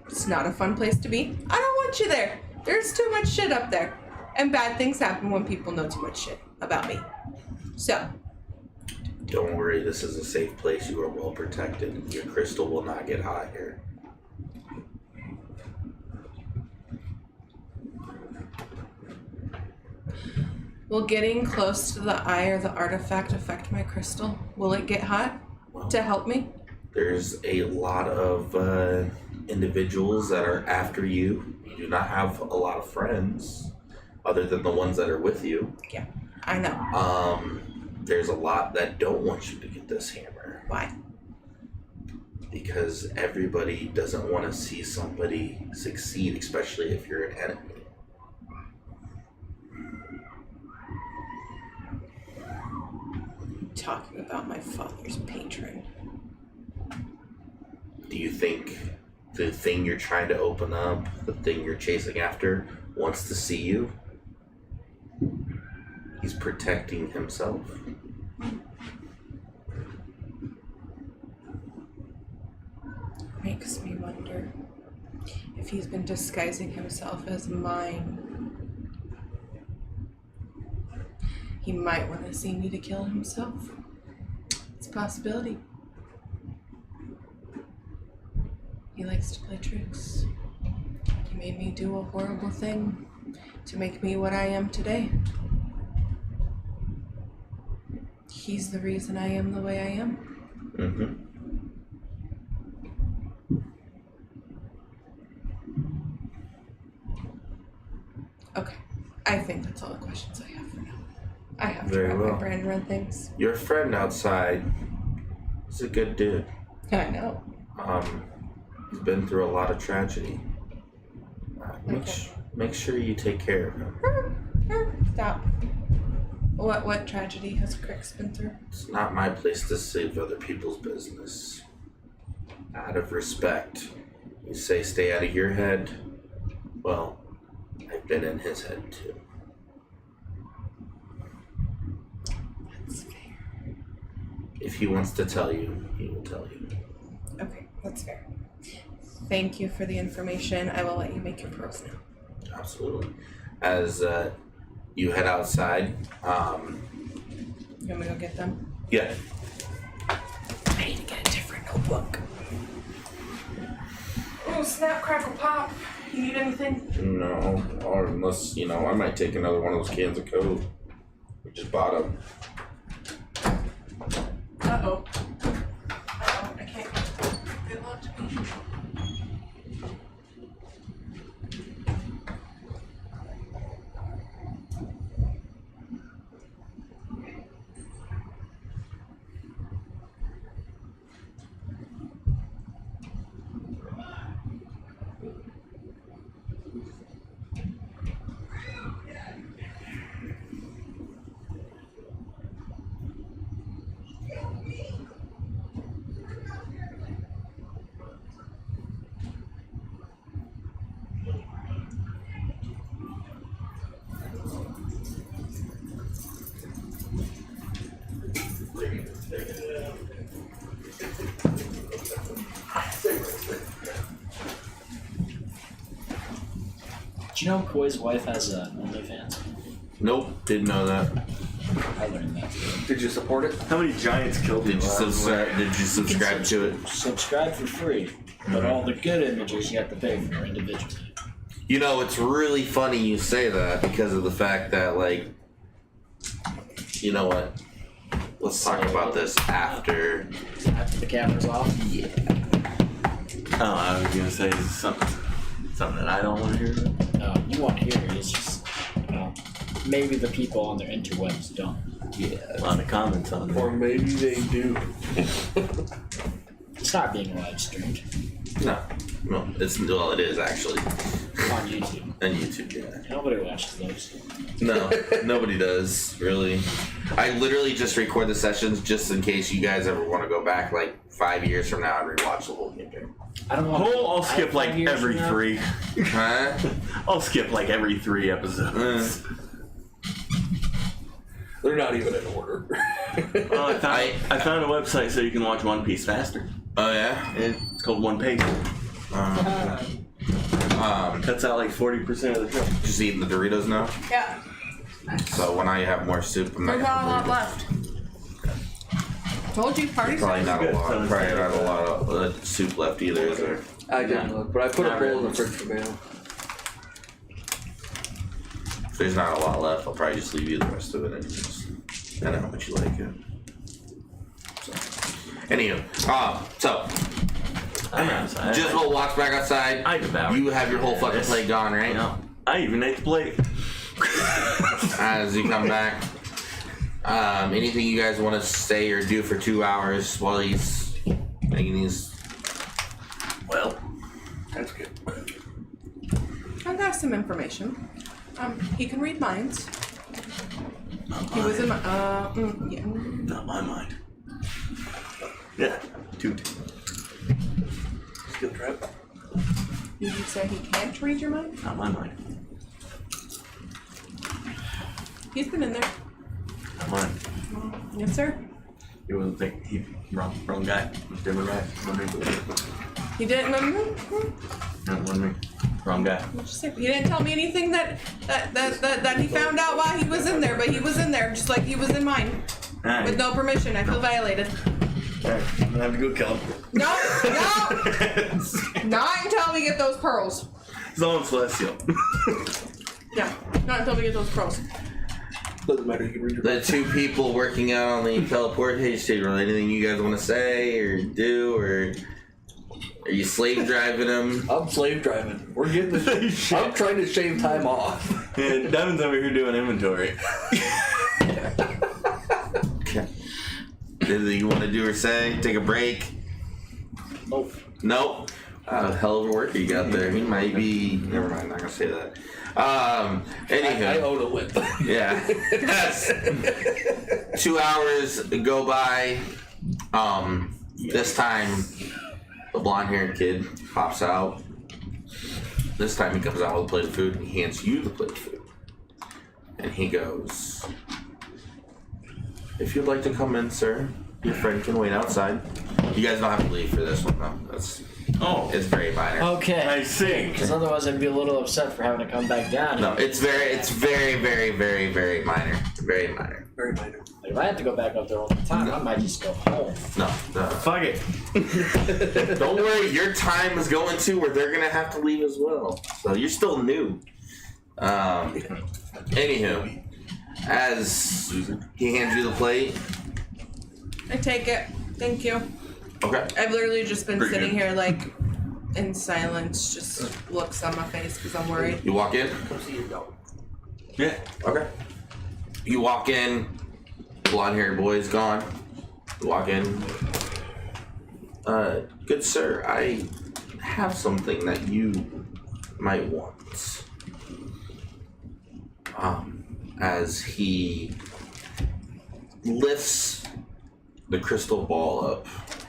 It's not a fun place to be. I don't want you there. There's too much shit up there. And bad things happen when people know too much shit about me. So. Don't worry, this is a safe place. You are well protected. Your crystal will not get hot here. Will getting close to the eye or the artifact affect my crystal? Will it get hot to help me? There's a lot of individuals that are after you. You do not have a lot of friends other than the ones that are with you. Yeah, I know. there's a lot that don't want you to get this hammer. Why? Because everybody doesn't want to see somebody succeed, especially if you're an enemy. Talking about my father's patron. Do you think the thing you're trying to open up, the thing you're chasing after, wants to see you? He's protecting himself. Makes me wonder if he's been disguising himself as mine. He might want to see me to kill himself. It's a possibility. He likes to play tricks. He made me do a horrible thing to make me what I am today. He's the reason I am the way I am. Mm-hmm. Okay. I think that's all the questions I have for now. I have to Very wrap well. my brain around things. Your friend outside is a good dude. I know. He's been through a lot of tragedy. Make sure you take care of him. Stop. What tragedy has Crix been through? It's not my place to save other people's business. Out of respect, you say stay out of your head. Well, I've been in his head too. That's fair. If he wants to tell you, he will tell you. Okay, that's fair. Thank you for the information. I will let you make your pearls now. Absolutely. As you head outside, You want me to go get them? yeah. I need to get a different notebook. Oh, snap, crackle, pop. You need anything? No, or unless, I might take another one of those cans of Coke. We just bought them. Uh-oh. I can't. They belong to me. Do you know Koi's wife has a OnlyFans? Nope, didn't know that. I learned that today. Did you support it? How many giants killed Did him? you subscribe to it? Subscribe for free, but all the good images you have to pay for individually. It's really funny you say that because of the fact that, you know what? Let's talk about this after. After the camera's off? Yeah. Oh, I was gonna say something that I don't want to hear about. No, you want to hear it. It's just, maybe the people on their interwebs don't. Yeah. A lot of comments on Or it. maybe they do. It's not being live streamed No, it is actually on YouTube. on YouTube. Yeah. Nobody watches those. No, nobody does really. I literally just record the sessions just in case you guys ever want to go back 5 years from now and rewatch the whole campaign. I don't want. I'll skip every 3. Huh? I'll skip every 3 episodes. They're not even in order. Oh, I found a website so you can watch One Piece faster. Oh yeah. It's called One Page. Cuts out 40% of the show. Just eating the Doritos now. Yeah. So when I have more soup, I'm not There's not a lot gonna left. Told you, party Probably size. not a lot. Probably not a lot of soup left either, is there? I didn't look, but I put a Not bowl in really. the fridge for mail. If there's not a lot left, I'll probably just leave you the rest of it anyways. I know how much you like it. So. Anywho, so I'm outside. just we'll walk back outside. I devoured. You have your whole fucking this. plate gone, right? I even ate the plate. As you come back, Anything you guys want to say or do for 2 hours while he's making these? Well, that's good. I've got some information. He can read minds. He was in my, yeah. Not my mind. Yeah, toot. Skill trap. Did you say he can't read your mind? Not my mind. He's been in there. Not mine. Yes, sir. He wasn't think he wrong guy. Different guy. He didn't. Not one me. Wrong guy. He didn't tell me anything that he found out while he was in there, but he was in there just like he was in mine Alright. with no permission. I feel violated. Alright, I'm gonna have to go kill him. No, not until we get those pearls. Someone celestial. Yeah, not until we get those pearls. Doesn't matter. You can read your. The two people working out on the teleportation table. Anything you guys want to say or do, or are you slave driving them? I'm slave driving. We're getting this. I'm trying to shave time off. And Devin's over here doing inventory. Anything you want to do or say? Take a break? Nope. Nope. A hell of a worker you got there. He might be. Never mind. I'm not gonna say that. Anywho. I own a whip. Yeah. Yes. 2 hours go by. This time, the blonde-haired kid pops out. This time he comes out with a plate of food and he hands you the plate of food. And he goes, "If you'd like to come in, sir, your friend can wait outside." You guys don't have to leave for this one, though. It's very minor. Okay. I see. Because otherwise I'd be a little upset for having to come back down. No, it's very, very, very, very minor. Very minor. Very minor. If I have to go back up there all the time, I might just go home. No. Fuck it. Don't worry, your time is going to where they're gonna have to leave as well. So you're still new. Anywho, as he hands you the plate. I take it. Thank you. Okay. I've literally just been Pretty sitting good. here like in silence, just looks on my face because I'm worried. You walk in. Come see your dog. Yeah. Okay. You walk in. Blonde-haired boy is gone. You walk in. Good sir, I have something that you might want. As he lifts the crystal ball up,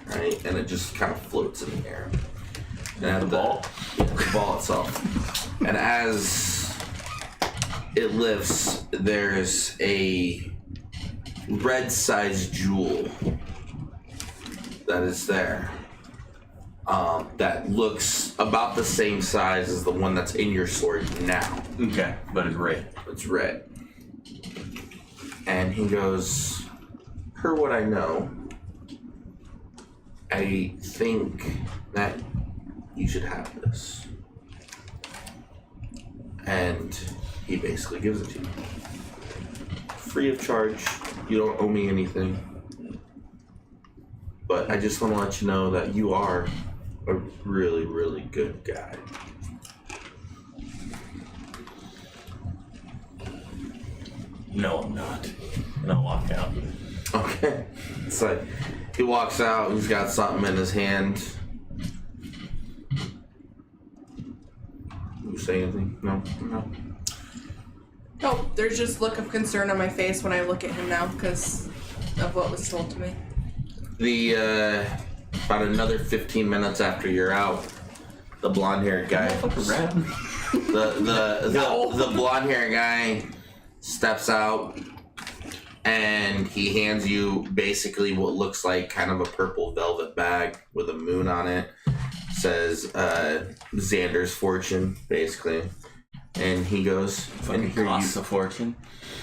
right, and it just kind of floats in the air. And The ball? Yeah, the ball itself. And as it lifts, there's a red-sized jewel that is there. That looks about the same size as the one that's in your sword now. Okay, but it's red. It's red. And he goes, "Per what I know, I think that you should have this." And he basically gives it to you. Free of charge. You don't owe me anything. But I just want to let you know that you are a really, really good guy. No, I'm not. And I'll walk out. Okay. It's like he walks out, he's got something in his hand. You say anything? No? Oh, there's just look of concern on my face when I look at him now because of what was told to me. The about another 15 minutes after you're out, the blonde-haired guy, the blonde-haired guy steps out, and he hands you basically what looks like kind of a purple velvet bag with a moon on it. Says Xander's fortune, basically. And he goes, Fucking costs a fortune.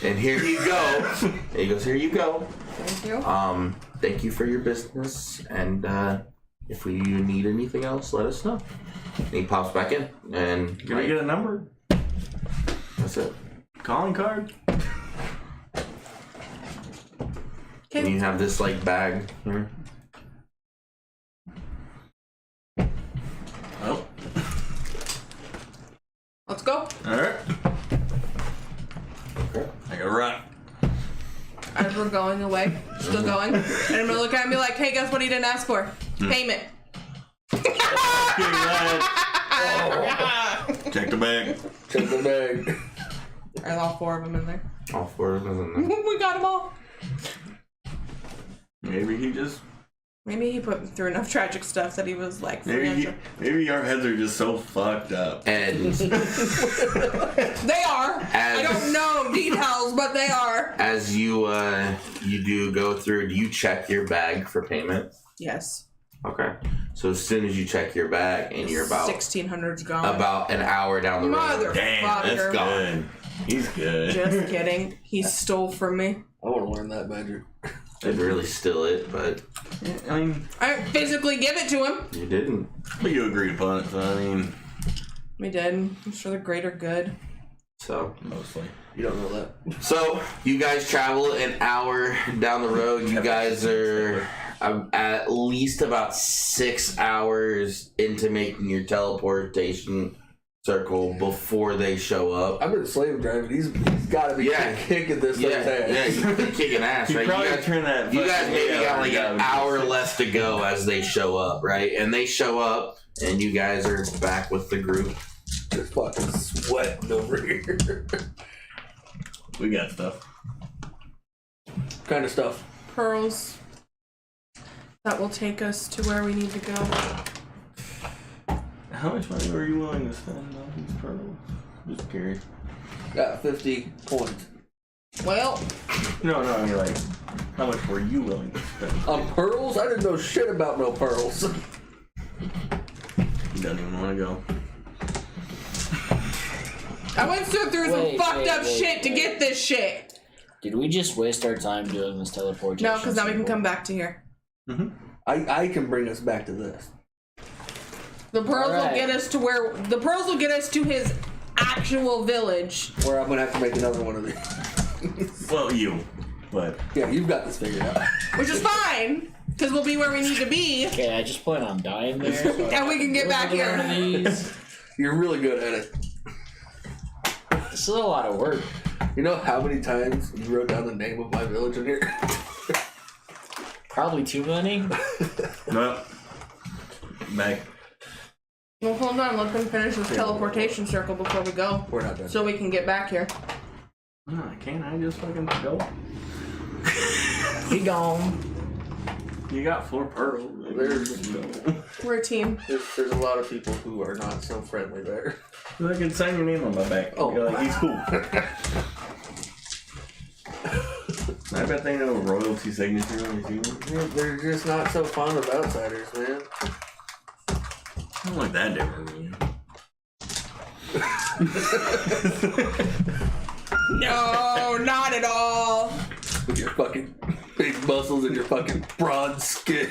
and here you go. And he goes, "Here you go. Thank you. Thank you for your business, and if you need anything else, let us know." And he pops back in, and Can I get a number? that's it. Calling card? And you have this like bag here. Oh. Let's go. Alright. Okay. I gotta run. I we're going away, still going, and I'm gonna look at him and be like, "Hey, guess what he didn't ask for? Payment." Check the bag. Check the bag. Are all 4 of them in there? All 4 of them in there. We got them all. Maybe he just. Maybe he put through enough tragic stuff that he was like, Maybe our heads are just so fucked up. And they are. I don't know details, but they are. as you do go through, do you check your bag for payment? Yes. Okay. So as soon as you check your bag and you're about 1600's gone. about an hour down the road. Damn, that's Motherfucker. good. He's good. Just kidding. He stole from me. I want to learn that magic. Didn't really steal it, but I mean, I didn't physically give it to him. you didn't. but you agreed upon it, so I mean, We did. It's for the greater good. So mostly. You don't know that. So you guys travel an hour down the road. You guys are at least about 6 hours into making your teleportation circle before they show up. I've been slave driving. He's got to be kicking this thing's ass. Yeah, you've been kicking ass, right? Probably You guys, turn that. you guys maybe fucking got like out. an hour left to go as they show up, right? And they show up, and you guys are back with the group. Just fucking sweating over here. We got stuff. Kind of stuff. Pearls that will take us to where we need to go. How much money were you willing to spend on these pearls? Just curious. Got 50 points. Well, No, I mean like, how much were you willing to spend? On pearls? I didn't know shit about no pearls. He doesn't even want to go. I went through some Wait, fucked wait, up wait, shit to wait. get this shit. Did we just waste our time doing this teleportation? No, because now we can come back to here. I can bring us back to this. The pearls will Alright. get us to where the pearls will get us to his actual village. Where I'm going to have to make another one of these. Well, you. But Yeah, you've got this figured out. Which is fine, because we'll be where we need to be, Okay, I just plan on dying there. So and we can get back one of here. these. You're really good at it. This is a lot of work. You know how many times you wrote down the name of my village in here? Probably too many. no. Back. Well, hold on, let them finish this teleportation circle before we go, We're not done. so we can get back here. Can't I just fucking go? Be gone. You got 4 pearls. There's We're a team. a lot of people who are not so friendly there. I can sign your name on my back. Oh. You're like, he's cool. I bet they know royalty signature on your team. They're just not so fond of outsiders, man. I'm like that different than you. No, not at all. With your fucking big muscles and your fucking broad skin.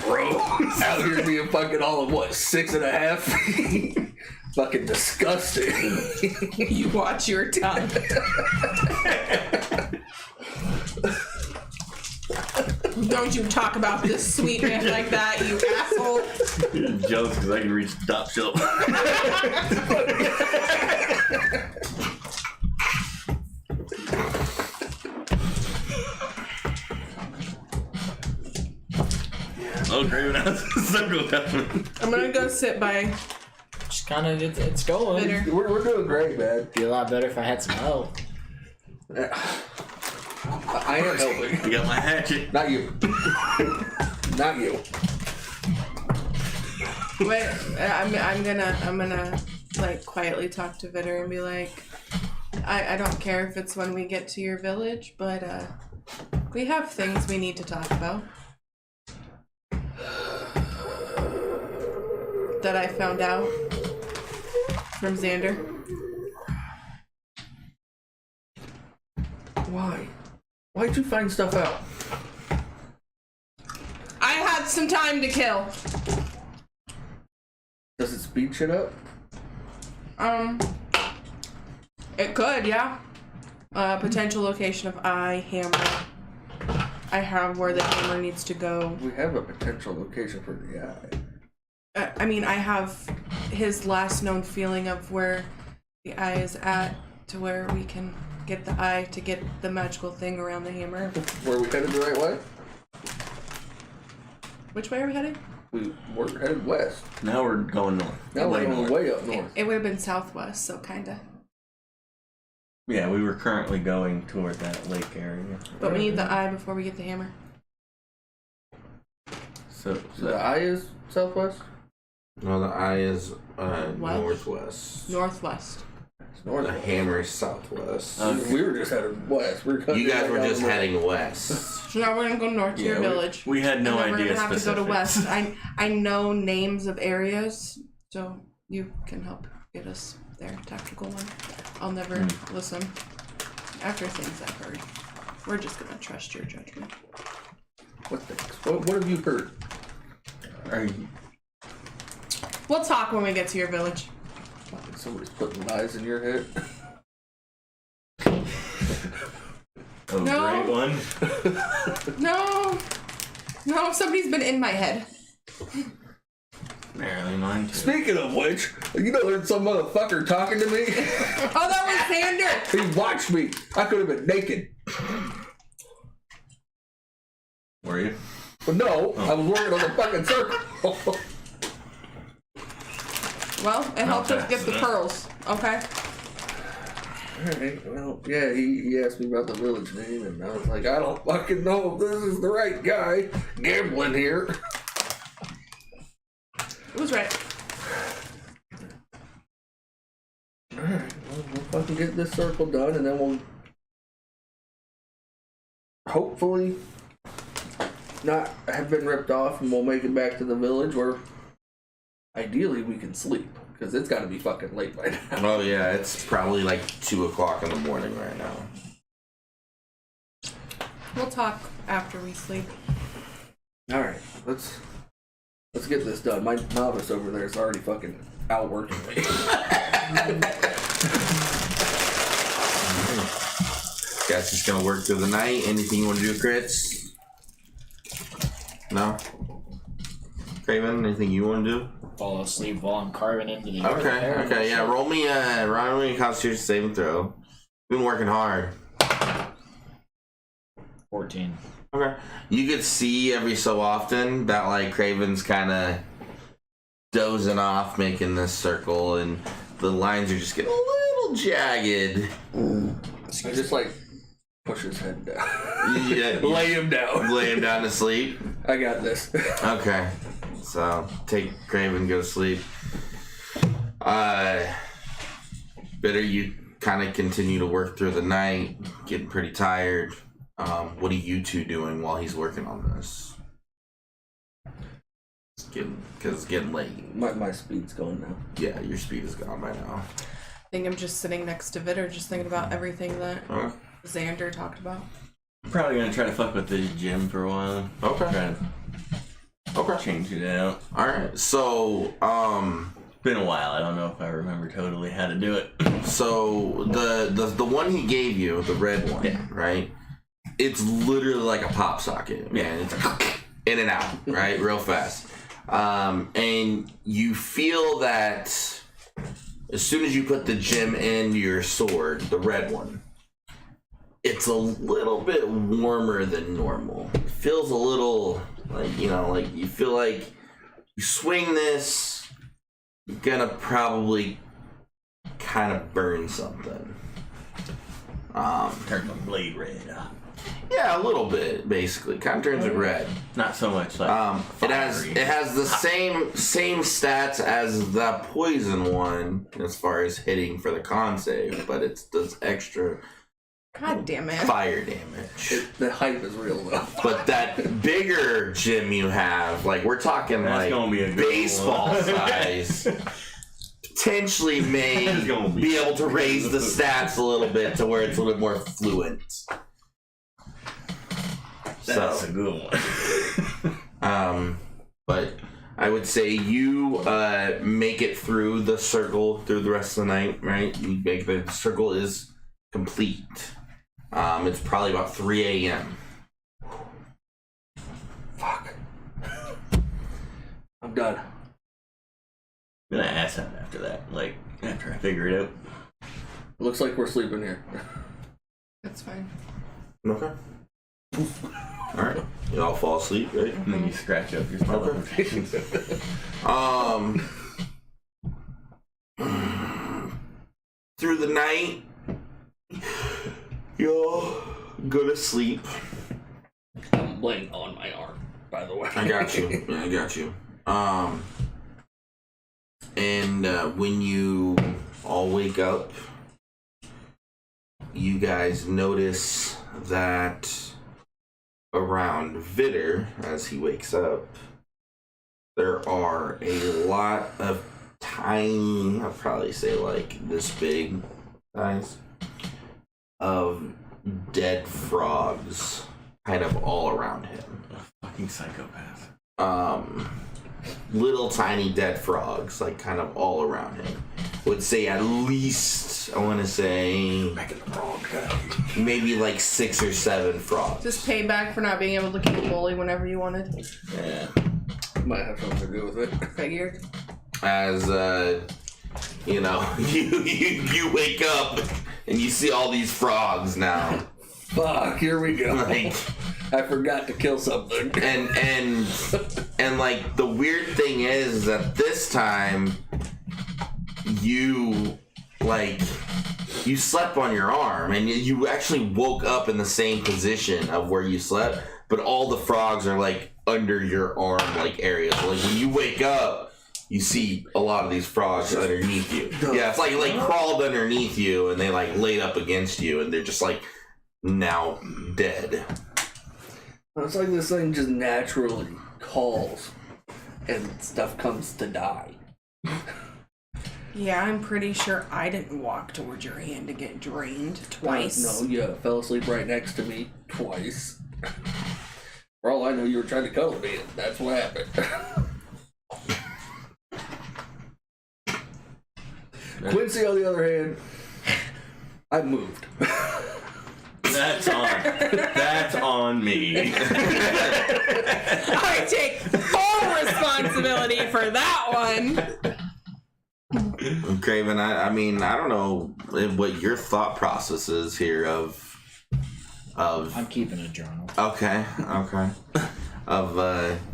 Gross. Out here being fucking all of what, 6.5? Fucking disgusting. You watch your tongue. Don't you talk about this sweet man like that, you asshole. You're jealous because I can reach the top shelf. Oh, great. I'm gonna go sit by Just kind of, it's going. Bitter. We're doing great, man. Be a lot better if I had some help. I am helping. You got my hatchet. Not you. Not you. Wait, I'm gonna like quietly talk to Vitter and be like, I don't care if it's when we get to your village, but we have things we need to talk about that I found out from Xander. Why? Why'd you find stuff out? I had some time to kill. Does it speed shit up? It could, yeah. Potential location of eye, hammer. I have where the hammer needs to go. We have a potential location for the eye. I mean, I have his last known feeling of where the eye is at to where we can get the eye to get the magical thing around the hammer. Were we headed the right way? Which way are we headed? We were headed west. Now we're going north. Now we're Way going north. way up north. It would have been southwest, so kinda. Yeah, we were currently going toward that lake area. But we need the eye before we get the hammer. So The eye is southwest? No, the eye is West? northwest. Northwest. It's The northwest. hammer is southwest. We were just headed west. We were cutting You guys right were down just the road. heading west. So now we're gonna go north to your village. We had no and then idea we're gonna have specifics. to go to west. I know names of areas, so you can help get us there. Tactical one. I'll never listen after things I've heard. We're just gonna trust your judgment. What things? What have you heard? Are you, We'll talk when we get to your village. Fucking somebody's putting lies in your head. oh, No. great one. No, somebody's been in my head. Apparently mine too. Speaking of which, you know there's some motherfucker talking to me? Oh, that was Xander. He watched me. I could have been naked. Were you? But no, I was working on the fucking circle. Well, it helped us Okay, get the so- pearls. Okay. Alright, well, yeah, he asked me about the village name, and I was like, I don't fucking know if this is the right guy gambling here. It was right. Alright, well, we'll fucking get this circle done, and then we'll hopefully not have been ripped off, and we'll make it back to the village where ideally we can sleep, because it's got to be fucking late by now. Oh yeah, it's probably like 2 o'clock in the morning right now. We'll talk after we sleep. Alright, let's get this done. My novice over there is already fucking outworking me. Guys, just gonna work through the night. Anything you want to do, Crits? No. Craven, anything you want to do? Fall asleep while I'm carving into the yard. Okay, yeah. Roll me a Constitution saving throw. Been working hard. 14. Okay. You could see every so often that like Craven's kind of dozing off, making this circle, and the lines are just getting a little jagged. I just like push his head down. Yeah, Lay him down. lay him down to sleep. I got this. Okay. So take Craven, go to sleep. Bitter, you kind of continue to work through the night, getting pretty tired. What are you two doing while he's working on this? Because it's getting late. My speed's going now. Yeah, your speed is gone by now. I think I'm just sitting next to Vitter, just thinking about everything that Okay. Xander talked about. Probably gonna try to fuck with the gym for a while. Okay. Try to Okay. change it out. All right. So, It's been a while. I don't know if I remember totally how to do it. so the one he gave you, the red one, Yeah. right? It's literally like a pop socket, man. It's like in and out, right? Real fast. And you feel that as soon as you put the gem in your sword, the red one, it's a little bit warmer than normal. It feels a little like, like you feel like you swing this, you're gonna probably kind of burn something. Turn the blade red. Yeah, a little bit, basically. Kind of turns it red. Not so much like It has the same stats as the poison one as far as hitting for the con save, but it does extra God damn it. fire damage. The hype is real though. But that bigger gym you have, like we're talking That's like gonna be a good baseball one. size, potentially may That's gonna be be able to raise the stats a little bit to where it's a little bit more fluent. that's So, a good one. but I would say you make it through the circle through the rest of the night, right? You make the circle is complete. It's probably about 3 a.m. Fuck. I'm done. I'm gonna ask him after that. Like after I figure it out. Looks like we're sleeping here. That's fine. Okay. All right. You all fall asleep, right? And then you scratch up your smell locations. Through the night, you'll go to sleep. I'm laying on my arm, by the way. I got you. Yeah, I got you. And when you all wake up, you guys notice that around Vitter, as he wakes up, there are a lot of tiny, I'll probably say like this big guys, of dead frogs kind of all around him. Fucking psychopath. Little tiny dead frogs, like kind of all around him. Would say at least, I want to say, Back in the frog guy. maybe like 6 or 7 frogs. Just payback for not being able to kill Bully whenever you wanted. Yeah. Might have something to do with it. Figured. As you know, you wake up and you see all these frogs now. Fuck, here we go. Like, I forgot to kill something. and like the weird thing is that this time you slept on your arm and you actually woke up in the same position of where you slept, but all the frogs are like under your arm like area. So like when you wake up, you see a lot of these frogs underneath you. Yeah, it's like crawled underneath you and they like laid up against you and they're just like now dead. It's like this thing just naturally calls and stuff comes to die. Yeah, I'm pretty sure I didn't walk towards your hand to get drained twice. No, you fell asleep right next to me twice. For all I know, you were trying to cuddle me, and that's what happened. Quincy, on the other hand, I moved. That's on me. I take full responsibility for that one. Craven, I mean, I don't know what your thought process is here of I'm keeping a journal. okay. Of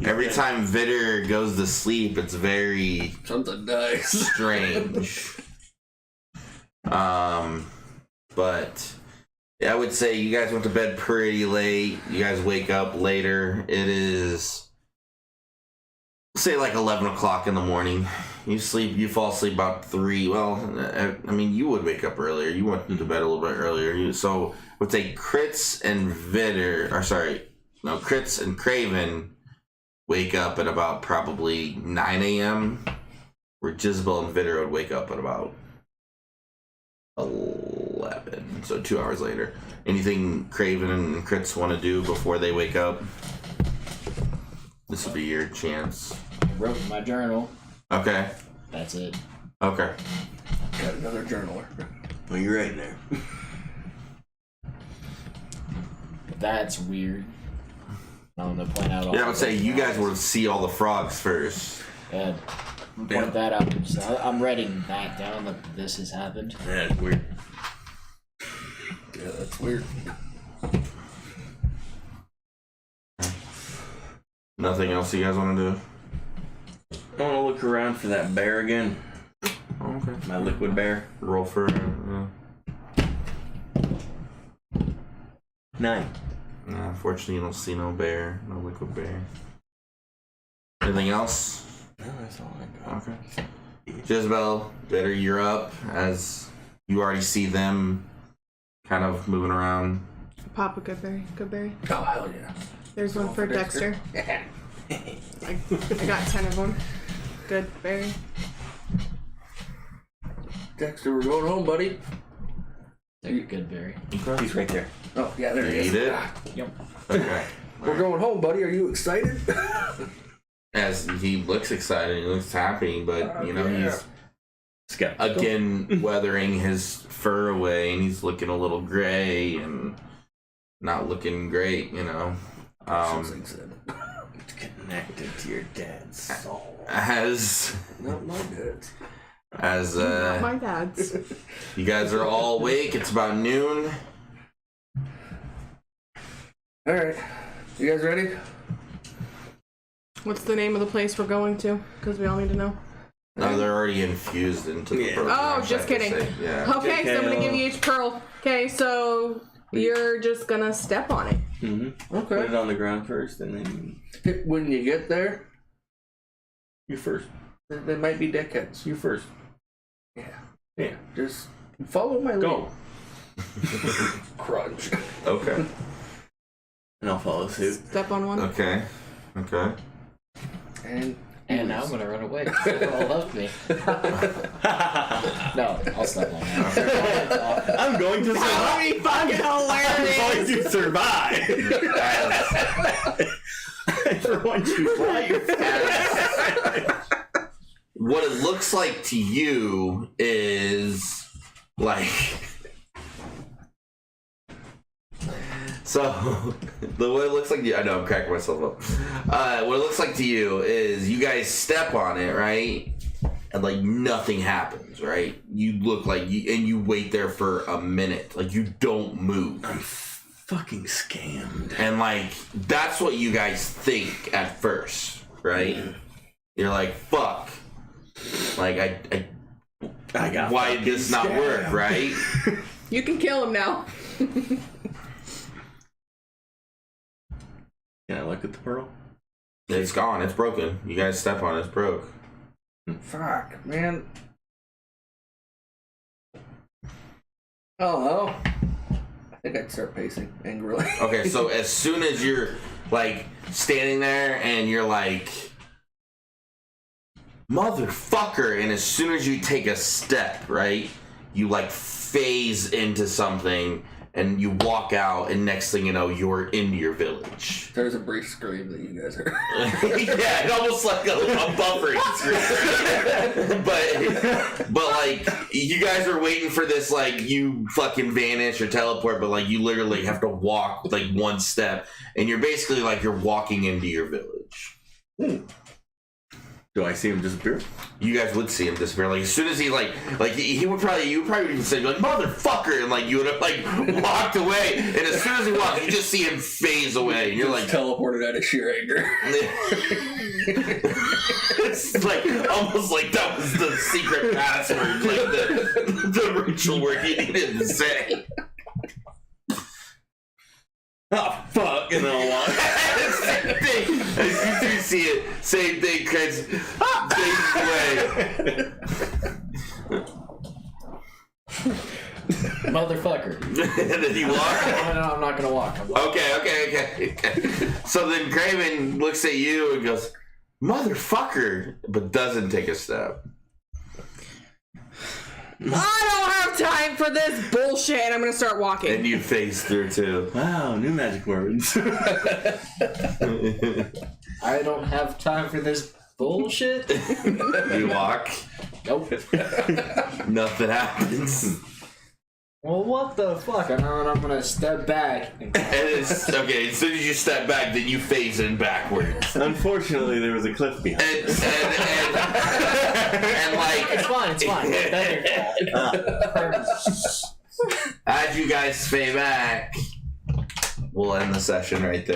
every time Vitter goes to sleep, it's very Something nice. strange. But yeah, I would say you guys went to bed pretty late. You guys wake up later. It is, say, like 11 o'clock in the morning. You fall asleep about 3. Well, I mean, you would wake up earlier. You went to bed a little bit earlier. So I would say Crits and Crits and Craven wake up at about probably 9 a.m. Where Jizbel and Vitter would wake up at about 11. So 2 hours later. Anything Craven and Crits want to do before they wake up? This will be your chance. I wrote in my journal. Okay. That's it. Okay. Got another journaler. Well, you're right there. That's weird. I'm gonna point out all Yeah, I would the say you guys frogs. would see all the frogs first. Yeah. Point that out. So I'm writing that down that this has happened. Yeah, it's weird. Yeah, that's weird. Nothing else you guys want to do? I want to look around for that bear again. Okay. My liquid bear. Roll for 9. unfortunately, you don't see no bear, no liquid bear. Anything else? No, that's all I got. Okay. Jezebel, Bitter, you're up as you already see them kind of moving around. Pop a good berry. Good berry. Oh, hell yeah. There's one for Dexter. I got 10 of them. Good berry. Dexter, we're going home, buddy. Take a good berry. He's right there. Oh, yeah, there he You is. eat it? Yep. Okay. We're going home, buddy. Are you excited? As he looks excited, he looks happy, but you know, Yeah. he's Skeptical. again weathering his fur away and he's looking a little gray and not looking great, you know. Something said. It's connected to your dad's soul. As Not my dad's. As Not my dad's. you guys are all awake, it's about noon. Alright. You guys ready? What's the name of the place we're going to? Because we all need to know. No, they're already infused into the program. Oh, I just have to kidding. say. Yeah. Okay, so I'm gonna give you each pearl. Okay, so you're just gonna step on it. Mm-hmm. Put Okay. it on the ground first, and then When you get there, you first. they might be dickheads. You first. Yeah. Just follow my lead. Go. Crunch. Okay. And I'll follow suit. Step on one. Okay. And now I'm gonna run away. They all love me. No, I'll step on that. I'm going to survive. Fucking hilarious. I'm going to survive. For once you fly. What it looks like to you is like so the way it looks like to you, I know I'm cracking myself up. What it looks like to you is you guys step on it, right? And like nothing happens, right? You look like you wait there for a minute, like you don't move. I'm fucking scammed. And like that's what you guys think at first, right? You're like, fuck. Like I got why did this not work, right? You can kill him now. Can I look at the pearl? It's gone. It's broken. You guys step on it. It's broke. Fuck, man. Oh, I think I'd start pacing angrily. Okay, so as soon as you're like standing there and you're like, motherfucker, and as soon as you take a step, right, you like phase into something and you walk out, and next thing you know, you're into your village. There's a brief scream that you guys heard. Yeah, it almost like a buffering screen. but like you guys are waiting for this, like you fucking vanish or teleport, but like you literally have to walk like one step, and you're basically like you're walking into your village. Do I see him disappear? You guys would see him disappear. Like as soon as he he would probably even say like motherfucker, and like you would have like walked away, and as soon as he walked, you just see him phase away, and you're like teleported out of sheer anger. It's like almost like that was the secret password, like the ritual word he needed to say. Oh fuck! And I'll walk. Same thing. As you do see it, same thing, Chris. Fades away. Motherfucker. And then he walks. No, I'm not gonna walk. I'm walking. Okay. So then Craven looks at you and goes, motherfucker, but doesn't take a step. I don't have time for this bullshit. I'm gonna start walking. And you phase through too. Wow, new magic words. I don't have time for this bullshit. You walk. Nope. Nothing happens. Well, what the fuck? I'm gonna step back. And it's okay. As soon as you step back, then you phase in backwards. Unfortunately, there was a cliff behind. And like It's fine. It's fine. That's your fault. as you guys fade back, we'll end the session right there.